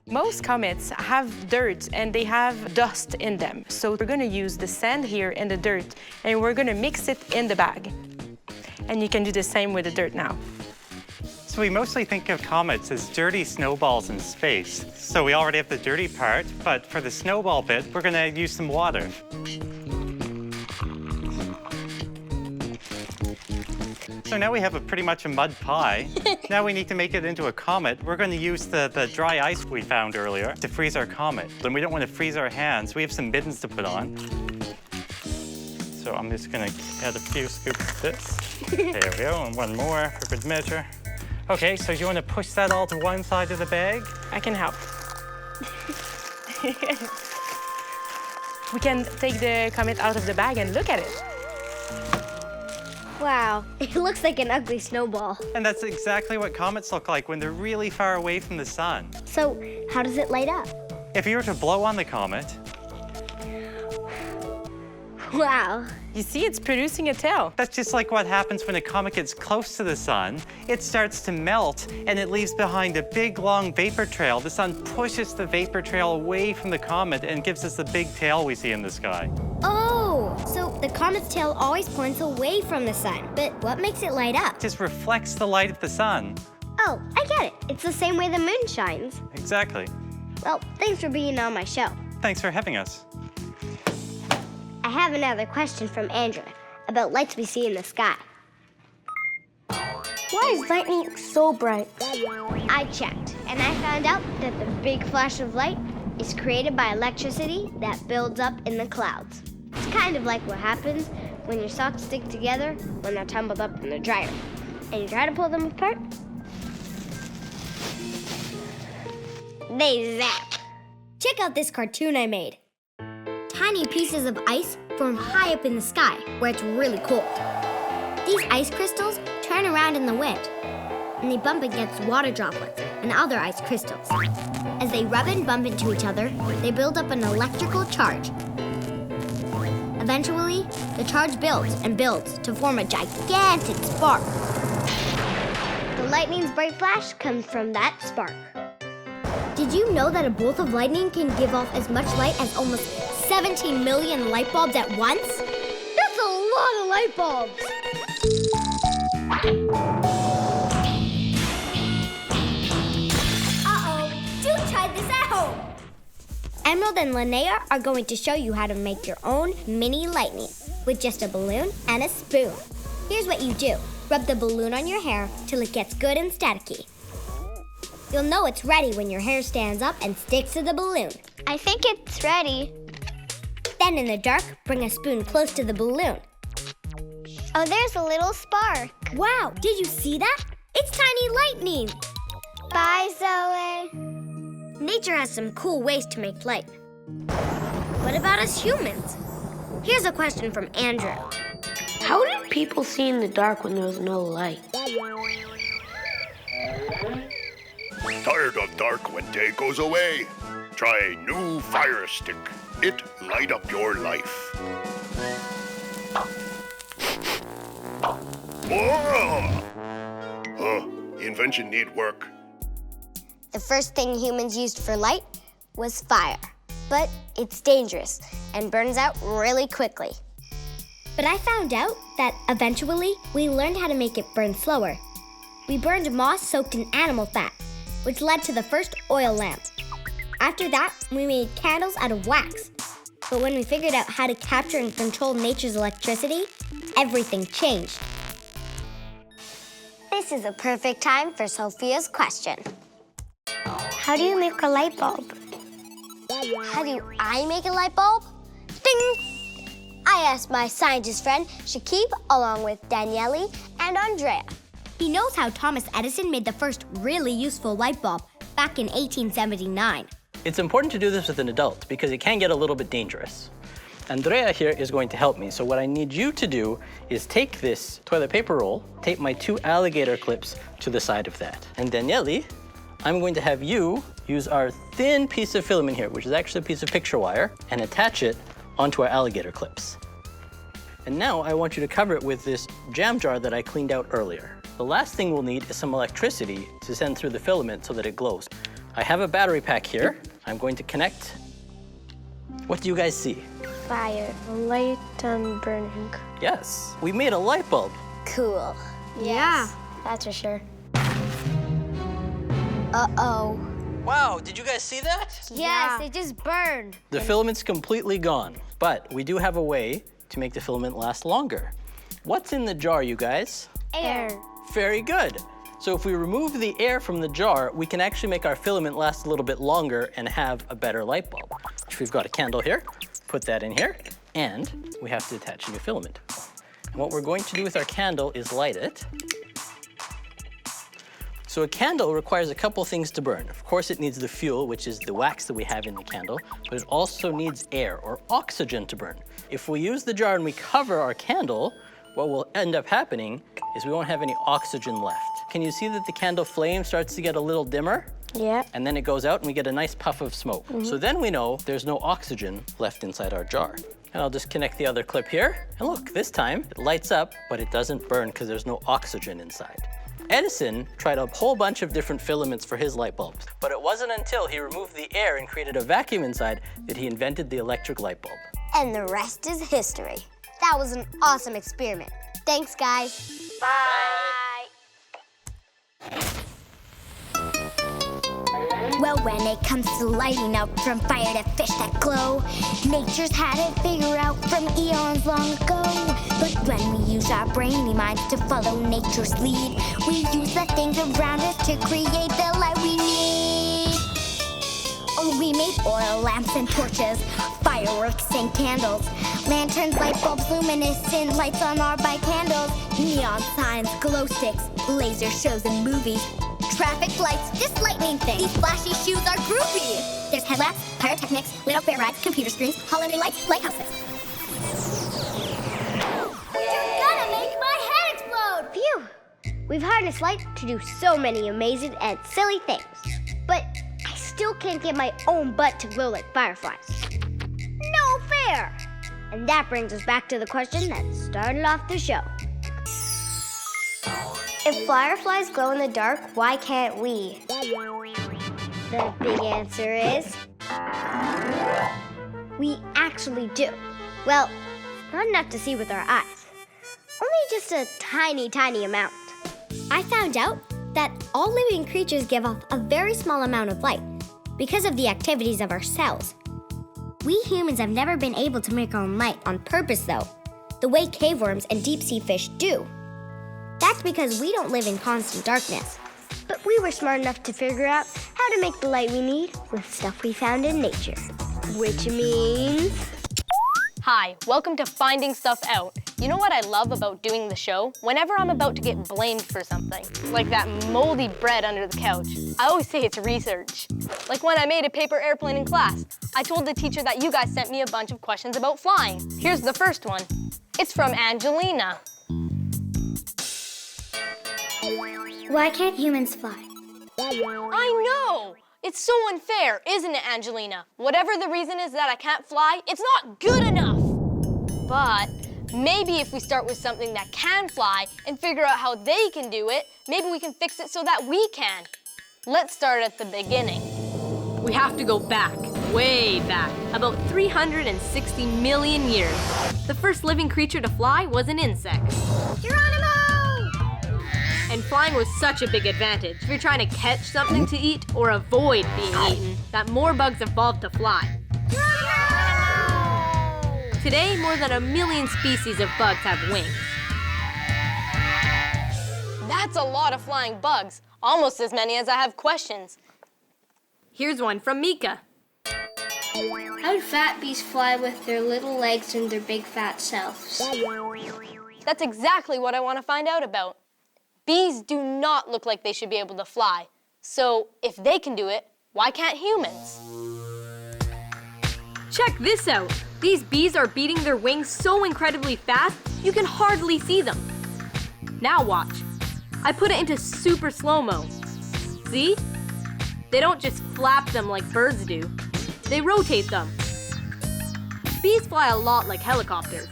Most comets have dirt and they have dust in them. So we're gonna use the sand here and the dirt and we're gonna mix it in the bag. And you can do the same with the dirt now. So we mostly think of comets as dirty snowballs in space. So we already have the dirty part, but for the snowball bit, we're gonna use some water. So now we have pretty much a mud pie. Now we need to make it into a comet. We're going to use the dry ice we found earlier to freeze our comet. And we don't want to freeze our hands. We have some mittens to put on. So I'm just going to add a few scoops of this. There we go, and one more for good measure. Okay, so you want to push that all to one side of the bag? I can help. We can take the comet out of the bag and look at it. Wow, it looks like an ugly snowball. And that's exactly what comets look like when they're really far away from the sun. So, how does it light up? If you were to blow on the comet... Wow. You see, it's producing a tail. That's just like what happens when a comet gets close to the sun. It starts to melt, and it leaves behind a big, long vapor trail. The sun pushes the vapor trail away from the comet and gives us the big tail we see in the sky. Oh, so the comet's tail always points away from the sun. But what makes it light up? It just reflects the light of the sun. Oh, I get it. It's the same way the moon shines. Exactly. Well, thanks for being on my show. Thanks for having us. I have another question from Andrew about lights we see in the sky. Why is lightning so bright? I checked, and I found out that the big flash of light is created by electricity that builds up in the clouds. It's kind of like what happens when your socks stick together when they're tumbled up in the dryer, and you try to pull them apart. They zap. Check out this cartoon I made. Tiny pieces of ice form high up in the sky, where it's really cold. These ice crystals turn around in the wind, and they bump against water droplets and other ice crystals. As they rub and bump into each other, they build up an electrical charge. Eventually, the charge builds and builds to form a gigantic spark. The lightning's bright flash comes from that spark. Did you know that a bolt of lightning can give off as much light as almost 17 million light bulbs at once? That's a lot of light bulbs! Uh-oh, do try this at home! Emerald and Linnea are going to show you how to make your own mini lightning with just a balloon and a spoon. Here's what you do. Rub the balloon on your hair till it gets good and staticky. You'll know it's ready when your hair stands up and sticks to the balloon. I think it's ready. Then in the dark, bring a spoon close to the balloon. Oh, there's a little spark. Wow, did you see that? It's tiny lightning. Bye, Zoe. Nature has some cool ways to make light. What about us humans? Here's a question from Andrew. How did people see in the dark when there was no light? Tired of dark when day goes away? Try new fire stick. It light up your life. Invention need work. The first thing humans used for light was fire. But it's dangerous and burns out really quickly. But I found out that eventually we learned how to make it burn slower. We burned moss soaked in animal fat, which led to the first oil lamp. After that, we made candles out of wax. But when we figured out how to capture and control nature's electricity, everything changed. This is a perfect time for Sophia's question. How do you make a light bulb? How do I make a light bulb? Ding! I asked my scientist friend, Shakib, along with Daniele and Andrea. He knows how Thomas Edison made the first really useful light bulb back in 1879. It's important to do this with an adult because it can get a little bit dangerous. Andrea here is going to help me. So what I need you to do is take this toilet paper roll, tape my 2 alligator clips to the side of that. And Daniele, I'm going to have you use our thin piece of filament here, which is actually a piece of picture wire, and attach it onto our alligator clips. And now I want you to cover it with this jam jar that I cleaned out earlier. The last thing we'll need is some electricity to send through the filament so that it glows. I have a battery pack here. I'm going to connect. What do you guys see? Fire, light and burning. Yes, we made a light bulb. Cool. Yeah, that's for sure. Uh-oh. Wow, did you guys see that? Yes, it just burned. The filament's completely gone, but we do have a way to make the filament last longer. What's in the jar, you guys? Air. Very good. So if we remove the air from the jar, we can actually make our filament last a little bit longer and have a better light bulb. Which we've got a candle here, put that in here, and we have to attach a new filament. And what we're going to do with our candle is light it. So a candle requires a couple things to burn. Of course, it needs the fuel, which is the wax that we have in the candle, but it also needs air or oxygen to burn. If we use the jar and we cover our candle, what will end up happening is we won't have any oxygen left. Can you see that the candle flame starts to get a little dimmer? Yeah. And then it goes out and we get a nice puff of smoke. So then we know there's no oxygen left inside our jar. And I'll just connect the other clip here. And look, this time it lights up, but it doesn't burn because there's no oxygen inside. Edison tried a whole bunch of different filaments for his light bulbs, but it wasn't until he removed the air and created a vacuum inside that he invented the electric light bulb. And the rest is history. That was an awesome experiment. Thanks, guys. Bye. Well, when it comes to lighting up from fire to fish that glow, nature's had it figured out from eons long ago. But when we use our brainy minds to follow nature's lead, we use the things around us to create the light we need. Oh, we made oil lamps and torches, fireworks and candles, lanterns, light bulbs, luminescent lights on our bike handles, neon signs, glow sticks, laser shows and movies, traffic lights, this lightning thing. These flashy shoes are groovy. There's headlamps, pyrotechnics, lit up fair rides, computer screens, holiday lights, lighthouses. You're gonna make my head explode! Phew! We've harnessed light to do so many amazing and silly things. But I still can't get my own butt to glow like fireflies. No fair! And that brings us back to the question that started off the show. If fireflies glow in the dark, why can't we? The big answer is... we actually do. Well, not enough to see with our eyes. Only just a tiny, tiny amount. I found out that all living creatures give off a very small amount of light because of the activities of our cells. We humans have never been able to make our own light on purpose, though, the way cave worms and deep-sea fish do. That's because we don't live in constant darkness. But we were smart enough to figure out how to make the light we need with stuff we found in nature. Which means... Hi, welcome to Finding Stuff Out. You know what I love about doing the show? Whenever I'm about to get blamed for something, like that moldy bread under the couch, I always say it's research. Like when I made a paper airplane in class, I told the teacher that you guys sent me a bunch of questions about flying. Here's the first one. It's from Angelina. Why can't humans fly? I know! It's so unfair, isn't it, Angelina? Whatever the reason is that I can't fly, it's not good enough! But maybe if we start with something that can fly and figure out how they can do it, maybe we can fix it so that we can. Let's start at the beginning. We have to go back, way back, about 360 million years. The first living creature to fly was an insect. Geronimo! And flying was such a big advantage if you're trying to catch something to eat or avoid being eaten, that more bugs evolved to fly. Geronimo! Today, more than 1 million species of bugs have wings. That's a lot of flying bugs, almost as many as I have questions. Here's one from Mika. How do fat bees fly with their little legs and their big fat selves? That's exactly what I want to find out about. Bees do not look like they should be able to fly. So if they can do it, why can't humans? Check this out. These bees are beating their wings so incredibly fast, you can hardly see them. Now watch. I put it into super slow-mo. See? They don't just flap them like birds do. They rotate them. Bees fly a lot like helicopters.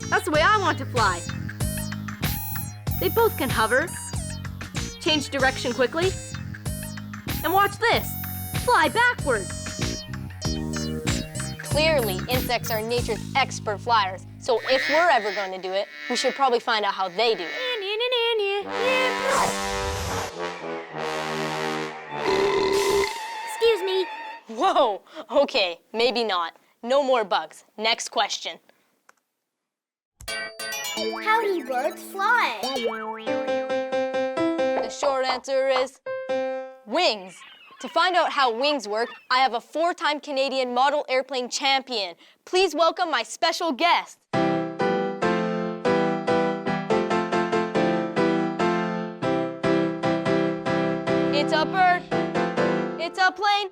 That's the way I want to fly. They both can hover, change direction quickly, and watch this, fly backwards. Clearly, insects are nature's expert flyers, so if we're ever going to do it, we should probably find out how they do it. Excuse me. Whoa, okay, maybe not. No more bugs. Next question. How do birds fly? The short answer is wings. To find out how wings work, I have a 4-time Canadian model airplane champion. Please welcome my special guest. It's a bird. It's a plane.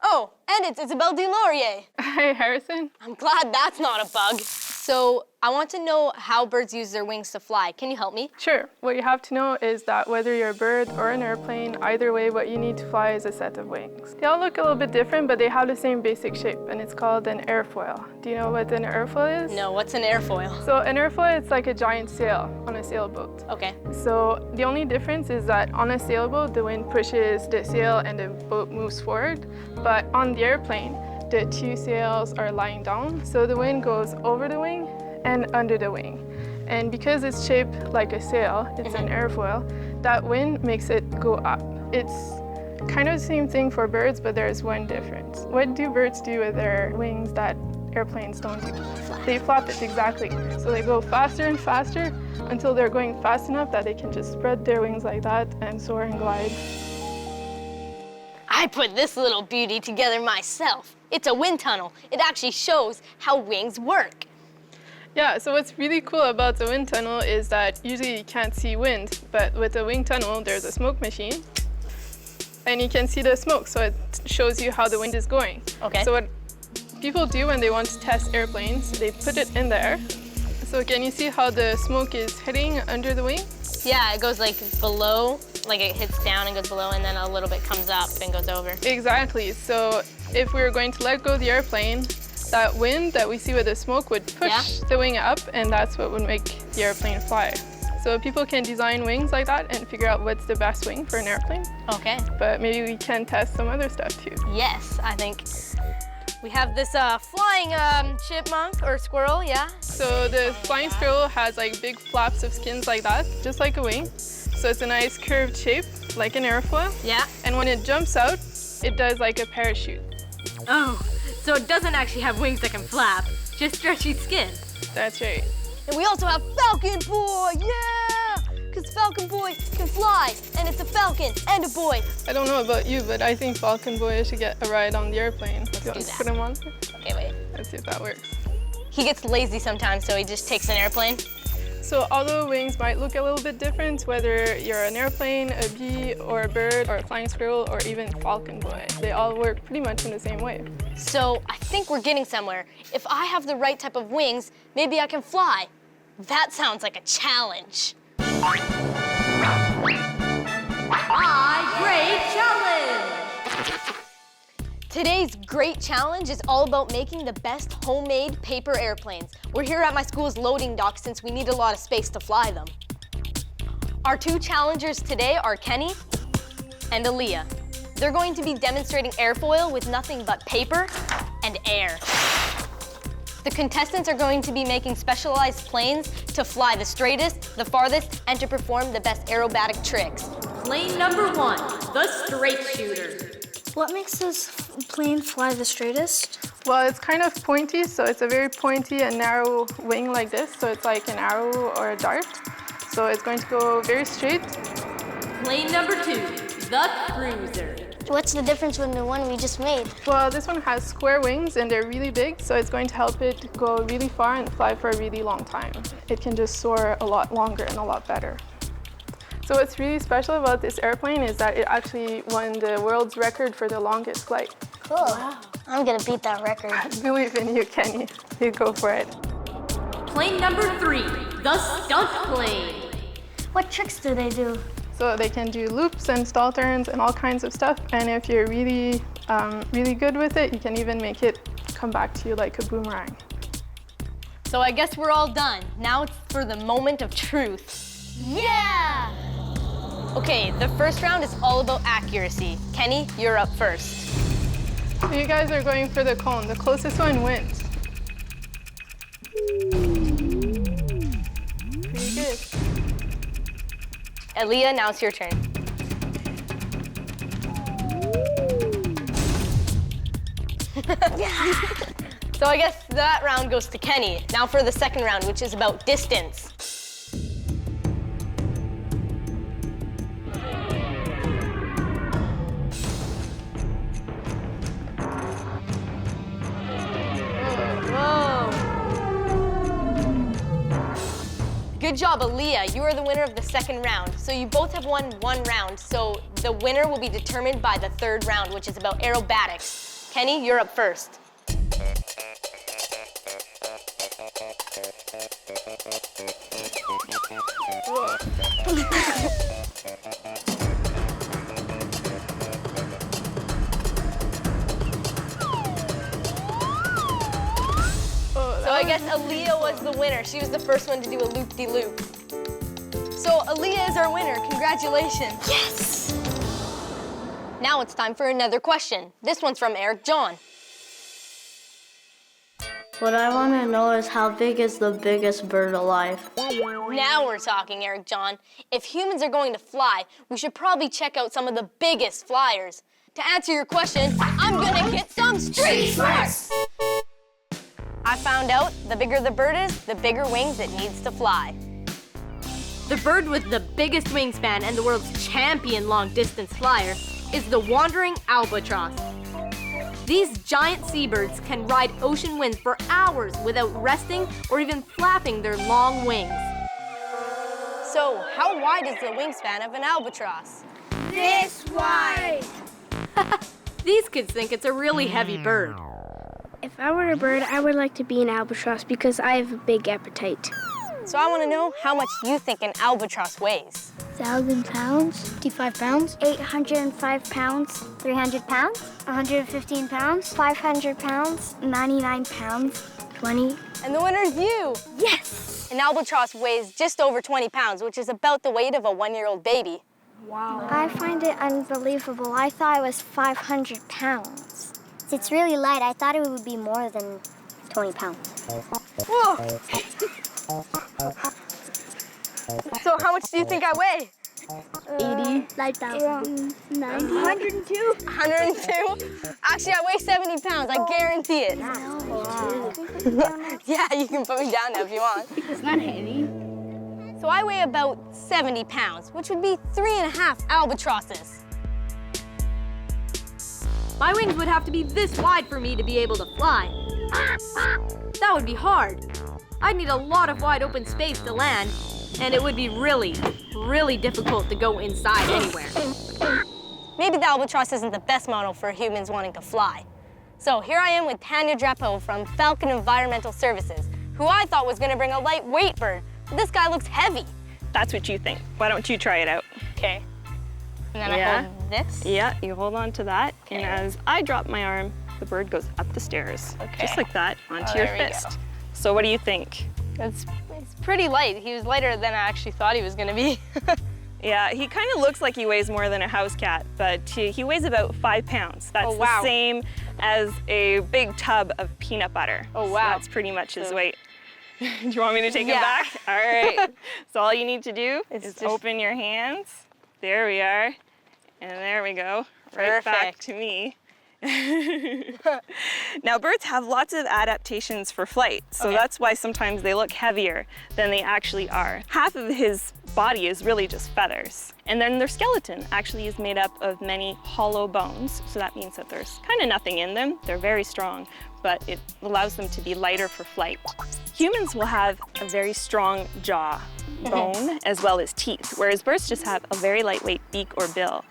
Oh, and it's Isabelle DeLaurier. Hi, Harrison. I'm glad that's not a bug. So I want to know how birds use their wings to fly. Can you help me? Sure. What you have to know is that whether you're a bird or an airplane, either way, what you need to fly is a set of wings. They all look a little bit different, but they have the same basic shape, and it's called an airfoil. Do you know what an airfoil is? No, what's an airfoil? So an airfoil, it's like a giant sail on a sailboat. Okay. So the only difference is that on a sailboat, the wind pushes the sail and the boat moves forward, but on the airplane, the 2 sails are lying down, so the wind goes over the wing and under the wing. And because it's shaped like a sail, it's an airfoil, that wind makes it go up. It's kind of the same thing for birds, but there's one difference. What do birds do with their wings that airplanes don't do? They flap it, exactly. So they go faster and faster until they're going fast enough that they can just spread their wings like that and soar and glide. I put this little beauty together myself. It's a wind tunnel. It actually shows how wings work. Yeah, so what's really cool about the wind tunnel is that usually you can't see wind, but with the wind tunnel, there's a smoke machine, and you can see the smoke, so it shows you how the wind is going. Okay. So what people do when they want to test airplanes, they put it in there. So can you see how the smoke is hitting under the wing? Yeah, it goes like below, like it hits down and goes below, and then a little bit comes up and goes over. Exactly. So if we were going to let go of the airplane, that wind that we see with the smoke would push the wing up, and that's what would make the airplane fly. So people can design wings like that and figure out what's the best wing for an airplane. Okay. But maybe we can test some other stuff too. Yes, I think we have this flying chipmunk or squirrel, yeah? So the flying squirrel has like big flaps of skins like that, just like a wing. So it's a nice curved shape, like an airfoil. Yeah. And when it jumps out, it does like a parachute. Oh, so it doesn't actually have wings that can flap, just stretchy skin. That's right. And we also have Falcon Boy, yeah! Because Falcon Boy can fly, and it's a falcon and a boy. I don't know about you, but I think Falcon Boy should get a ride on the airplane. Let's do want to that. put him on? Okay, wait. Let's see if that works. He gets lazy sometimes, so he just takes an airplane. So although wings might look a little bit different, whether you're an airplane, a bee, or a bird, or a flying squirrel, or even Falcon Boy, they all work pretty much in the same way. So I think we're getting somewhere. If I have the right type of wings, maybe I can fly. That sounds like a challenge. My Great Challenge! Today's great challenge is all about making the best homemade paper airplanes. We're here at my school's loading dock since we need a lot of space to fly them. Our 2 challengers today are Kenny and Aaliyah. They're going to be demonstrating airfoil with nothing but paper and air. The contestants are going to be making specialized planes to fly the straightest, the farthest, and to perform the best aerobatic tricks. Plane number 1, the straight shooter. What makes this plane fly the straightest? Well, it's kind of pointy, so it's a very pointy and narrow wing like this. So it's like an arrow or a dart. So it's going to go very straight. Plane number 2, the cruiser. What's the difference with the one we just made? Well, this one has square wings and they're really big, so it's going to help it go really far and fly for a really long time. It can just soar a lot longer and a lot better. So what's really special about this airplane is that it actually won the world's record for the longest flight. Cool. Wow. I'm gonna beat that record. I believe in you, Kenny. You go for it. Plane number 3, the stunt plane. What tricks do they do? So they can do loops and stall turns and all kinds of stuff. And if you're really, really good with it, you can even make it come back to you like a boomerang. So I guess we're all done. Now it's for the moment of truth. Yeah! Okay, the first round is all about accuracy. Kenny, you're up first. So you guys are going for the cone. The closest one wins. Pretty good. Aaliyah, now it's your turn. So I guess that round goes to Kenny. Now for the second round, which is about distance. Good job, Aaliyah. You are the winner of the second round. So you both have won one round. So the winner will be determined by the third round, which is about aerobatics. Kenny, you're up first. So I guess Aaliyah was the winner. She was the first one to do a loop-de-loop. So Aaliyah is our winner. Congratulations. Yes! Now it's time for another question. This one's from Eric John. What I want to know is how big is the biggest bird alive? Now we're talking, Eric John. If humans are going to fly, we should probably check out some of the biggest flyers. To answer your question, I'm gonna get some street smarts! I found out the bigger the bird is, the bigger wings it needs to fly. The bird with the biggest wingspan and the world's champion long-distance flyer is the wandering albatross. These giant seabirds can ride ocean winds for hours without resting or even flapping their long wings. So, how wide is the wingspan of an albatross? This wide! These kids think it's a really heavy bird. If I were a bird, I would like to be an albatross because I have a big appetite. So I want to know how much you think an albatross weighs. 1,000 pounds, 55 pounds, 805 pounds, 300 pounds, 115 pounds, 500 pounds, 99 pounds, 20. And the winner is you! Yes! An albatross weighs just over 20 pounds, which is about the weight of a 1-year-old baby. Wow. I find it unbelievable. I thought it was 500 pounds. It's really light. I thought it would be more than 20 pounds. Whoa! So how much do you think I weigh? 80. 9,000. 90. 102. 102? Actually, I weigh 70 pounds. I guarantee it. Yeah, you can put me down now if you want. It's not heavy. So I weigh about 70 pounds, which would be 3.5 albatrosses. My wings would have to be this wide for me to be able to fly. That would be hard. I'd need a lot of wide open space to land, and it would be really, really difficult to go inside anywhere. Maybe the albatross isn't the best model for humans wanting to fly. So here I am with Tanya Drapeau from Falcon Environmental Services, who I thought was gonna bring a lightweight bird, but this guy looks heavy. That's what you think. Why don't you try it out? Okay. And then I hold this? Yeah, you hold on to that, and as I drop my arm, the bird goes up the stairs. Okay. Just like that, onto your fist. Go. So what do you think? It's pretty light. He was lighter than I actually thought he was gonna be. Yeah, he kind of looks like he weighs more than a house cat, but he weighs about 5 pounds. That's the same as a big tub of peanut butter. Oh, wow. So that's pretty much his weight. Do you want me to take him back? All right. So all you need to do is just open your hands. There we are. And there we go. Right back to me. Now, birds have lots of adaptations for flight, so that's why sometimes they look heavier than they actually are. Half of his body is really just feathers, and then their skeleton actually is made up of many hollow bones, so that means that there's kind of nothing in them. They're very strong, but it allows them to be lighter for flight. Humans will have a very strong jaw bone as well as teeth, whereas birds just have a very lightweight beak or bill.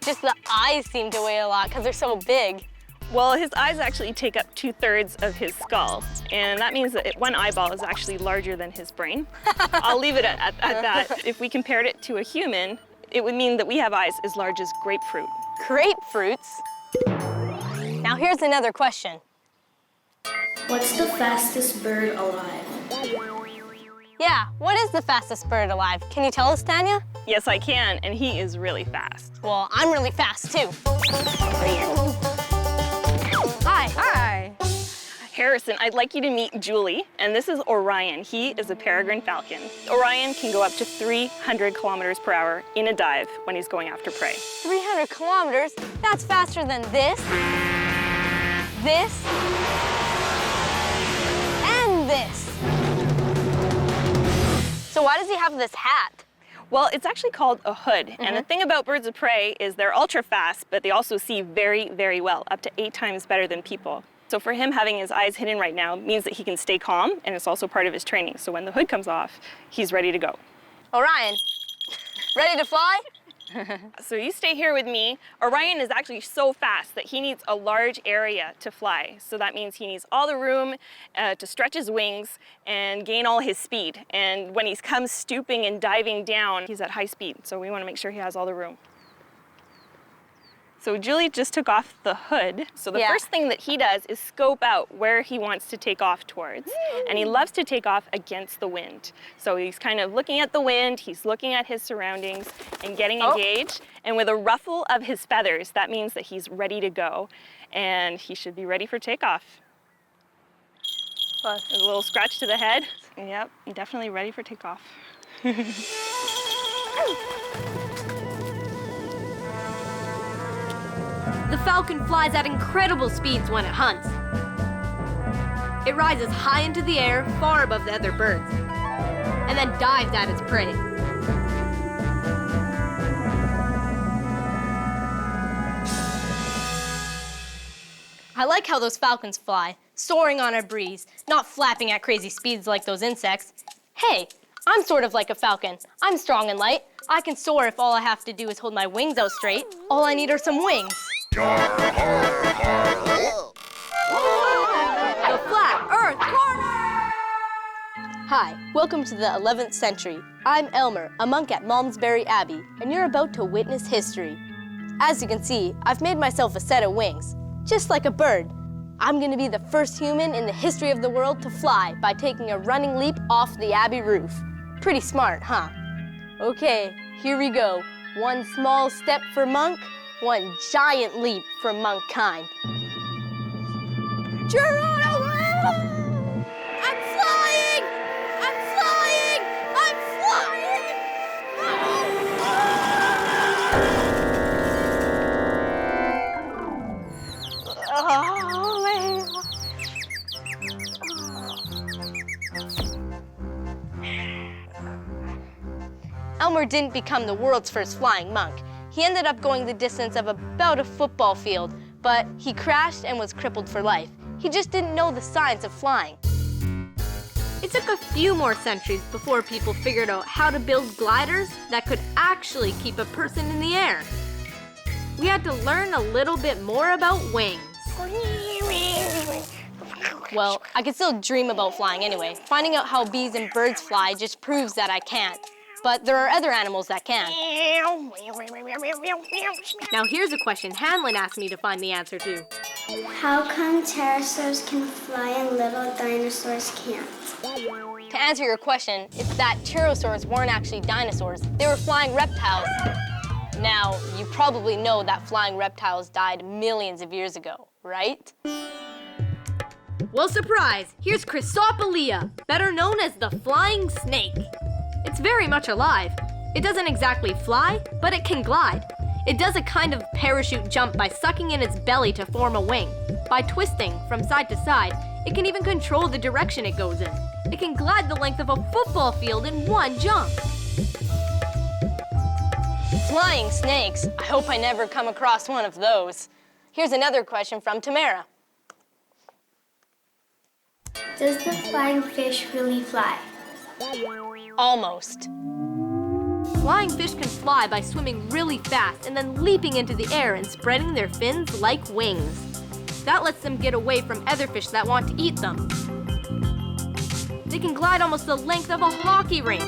Just the eyes seem to weigh a lot because they're so big. Well, his eyes actually take up 2/3 of his skull, and that means that one eyeball is actually larger than his brain. I'll leave it at that. If we compared it to a human, it would mean that we have eyes as large as grapefruit. Grapefruits? Now here's another question. What's the fastest bird alive? Yeah, what is the fastest bird alive? Can you tell us, Tanya? Yes, I can, and he is really fast. Well, I'm really fast too. Hi. Hi. Harrison, I'd like you to meet Julie, and this is Orion. He is a peregrine falcon. Orion can go up to 300 kilometers per hour in a dive when he's going after prey. 300 kilometers? That's faster than this, and this. So why does he have this hat? Well, it's actually called a hood. And the thing about birds of prey is they're ultra fast, but they also see very, very well, up to 8 times better than people. So for him, having his eyes hidden right now means that he can stay calm, and it's also part of his training. So when the hood comes off, he's ready to go. Orion, ready to fly? So you stay here with me. Orion is actually so fast that he needs a large area to fly. So that means he needs all the room to stretch his wings and gain all his speed. And when he comes stooping and diving down, he's at high speed. So we want to make sure he has all the room. So Julie just took off the hood. So the first thing that he does is scope out where he wants to take off towards. And he loves to take off against the wind. So he's kind of looking at the wind, he's looking at his surroundings and getting engaged. And with a ruffle of his feathers, that means that he's ready to go. And he should be ready for takeoff. A little scratch to the head. Yep, definitely ready for takeoff. The falcon flies at incredible speeds when it hunts. It rises high into the air, far above the other birds, and then dives at its prey. I like how those falcons fly, soaring on a breeze, not flapping at crazy speeds like those insects. Hey, I'm sort of like a falcon. I'm strong and light. I can soar if all I have to do is hold my wings out straight. All I need are some wings. The Flat Earth Corner! Hi, welcome to the 11th century. I'm Elmer, a monk at Malmesbury Abbey, and you're about to witness history. As you can see, I've made myself a set of wings, just like a bird. I'm gonna be the first human in the history of the world to fly by taking a running leap off the Abbey roof. Pretty smart, huh? Okay, here we go. One small step for monk, one giant leap for monk kind. Geronimo! I'm flying! I'm flying! I'm flying! Oh, man. Elmer didn't become the world's first flying monk. He ended up going the distance of about a football field, but he crashed and was crippled for life. He just didn't know the science of flying. It took a few more centuries before people figured out how to build gliders that could actually keep a person in the air. We had to learn a little bit more about wings. Well, I can still dream about flying anyway. Finding out how bees and birds fly just proves that I can't. But there are other animals that can. Now here's a question Hanlon asked me to find the answer to. How come pterosaurs can fly and little dinosaurs can't? To answer your question, it's that pterosaurs weren't actually dinosaurs. They were flying reptiles. Now, you probably know that flying reptiles died millions of years ago, right? Well, surprise! Here's Chrysopolia, better known as the flying snake. It's very much alive. It doesn't exactly fly, but it can glide. It does a kind of parachute jump by sucking in its belly to form a wing. By twisting from side to side, it can even control the direction it goes in. It can glide the length of a football field in one jump. Flying snakes. I hope I never come across one of those. Here's another question from Tamara. Does the flying fish really fly? Almost. Flying fish can fly by swimming really fast and then leaping into the air and spreading their fins like wings. That lets them get away from other fish that want to eat them. They can glide almost the length of a hockey rink.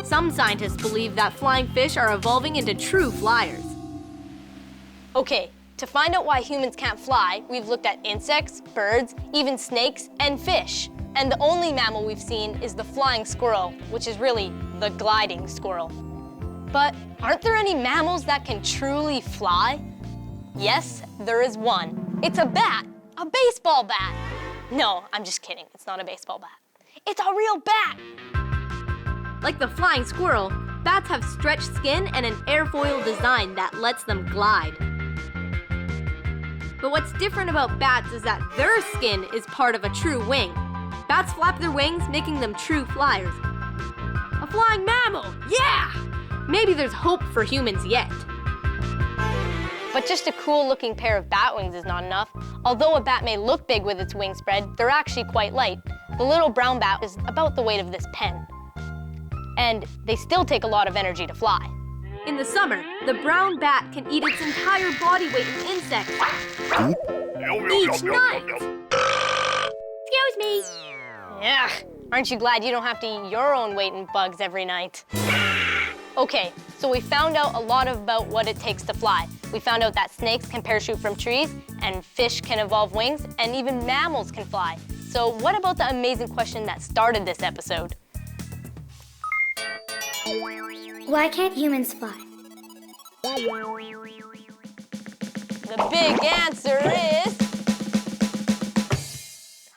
Some scientists believe that flying fish are evolving into true flyers. Okay, to find out why humans can't fly, we've looked at insects, birds, even snakes, and fish. And the only mammal we've seen is the flying squirrel, which is really the gliding squirrel. But aren't there any mammals that can truly fly? Yes, there is one. It's a bat, a baseball bat. No, I'm just kidding, it's not a baseball bat. It's a real bat. Like the flying squirrel, bats have stretched skin and an airfoil design that lets them glide. But what's different about bats is that their skin is part of a true wing. Bats flap their wings, making them true flyers. A flying mammal, yeah! Maybe there's hope for humans yet. But just a cool-looking pair of bat wings is not enough. Although a bat may look big with its wings spread, they're actually quite light. The little brown bat is about the weight of this pen. And they still take a lot of energy to fly. In the summer, the brown bat can eat its entire body weight in insects each night. Excuse me. Yeah, aren't you glad you don't have to eat your own weight in bugs every night? Okay, so we found out a lot about what it takes to fly. We found out that snakes can parachute from trees, and fish can evolve wings, and even mammals can fly. So what about the amazing question that started this episode? Why can't humans fly? The big answer is...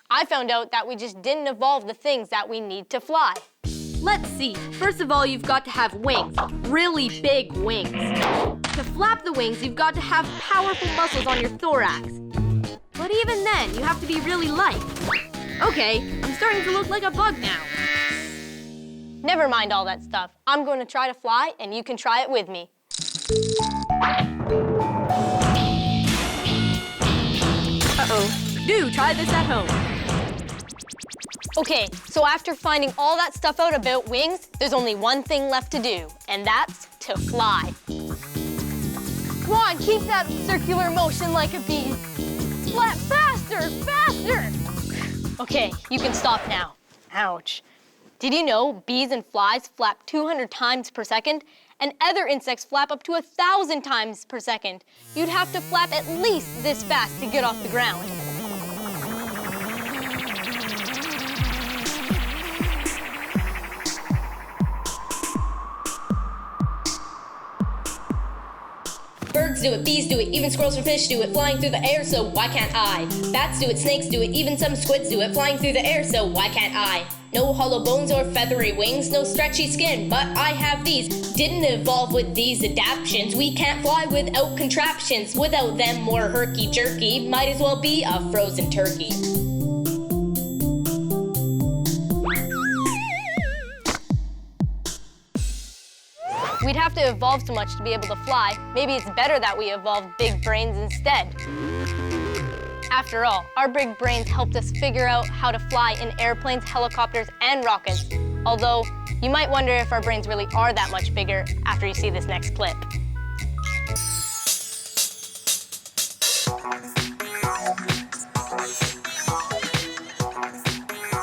I found out that we just didn't evolve the things that we need to fly. Let's see. First of all, you've got to have wings. Really big wings. To flap the wings, you've got to have powerful muscles on your thorax. But even then, you have to be really light. Okay, I'm starting to look like a bug now. Never mind all that stuff. I'm going to try to fly, and you can try it with me. Uh-oh. Do try this at home. Okay, so after finding all that stuff out about wings, there's only one thing left to do, and that's to fly. Come on, keep that circular motion like a bee. Flap faster, faster! Okay, you can stop now. Ouch. Did you know bees and flies flap 200 times per second? And other insects flap up to 1,000 times per second. You'd have to flap at least this fast to get off the ground. Birds do it, bees do it, even squirrels and fish do it, flying through the air, so why can't I? Bats do it, snakes do it, even some squids do it, flying through the air, so why can't I? No hollow bones or feathery wings, no stretchy skin, but I have these. Didn't evolve with these adaptions. We can't fly without contraptions. Without them, more herky-jerky, might as well be a frozen turkey. We'd have to evolve so much to be able to fly. Maybe it's better that we evolved big brains instead. After all, our big brains helped us figure out how to fly in airplanes, helicopters, and rockets. Although, you might wonder if our brains really are that much bigger after you see this next clip.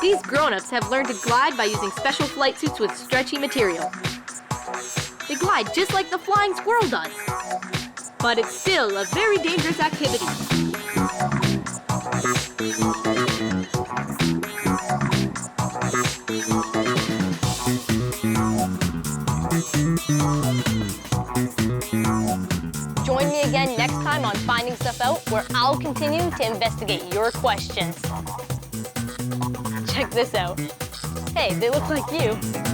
These grown-ups have learned to glide by using special flight suits with stretchy material. They glide just like the flying squirrel does. But it's still a very dangerous activity. Join me again next time on Finding Stuff Out, where I'll continue to investigate your questions. Check this out. Hey, they look like you.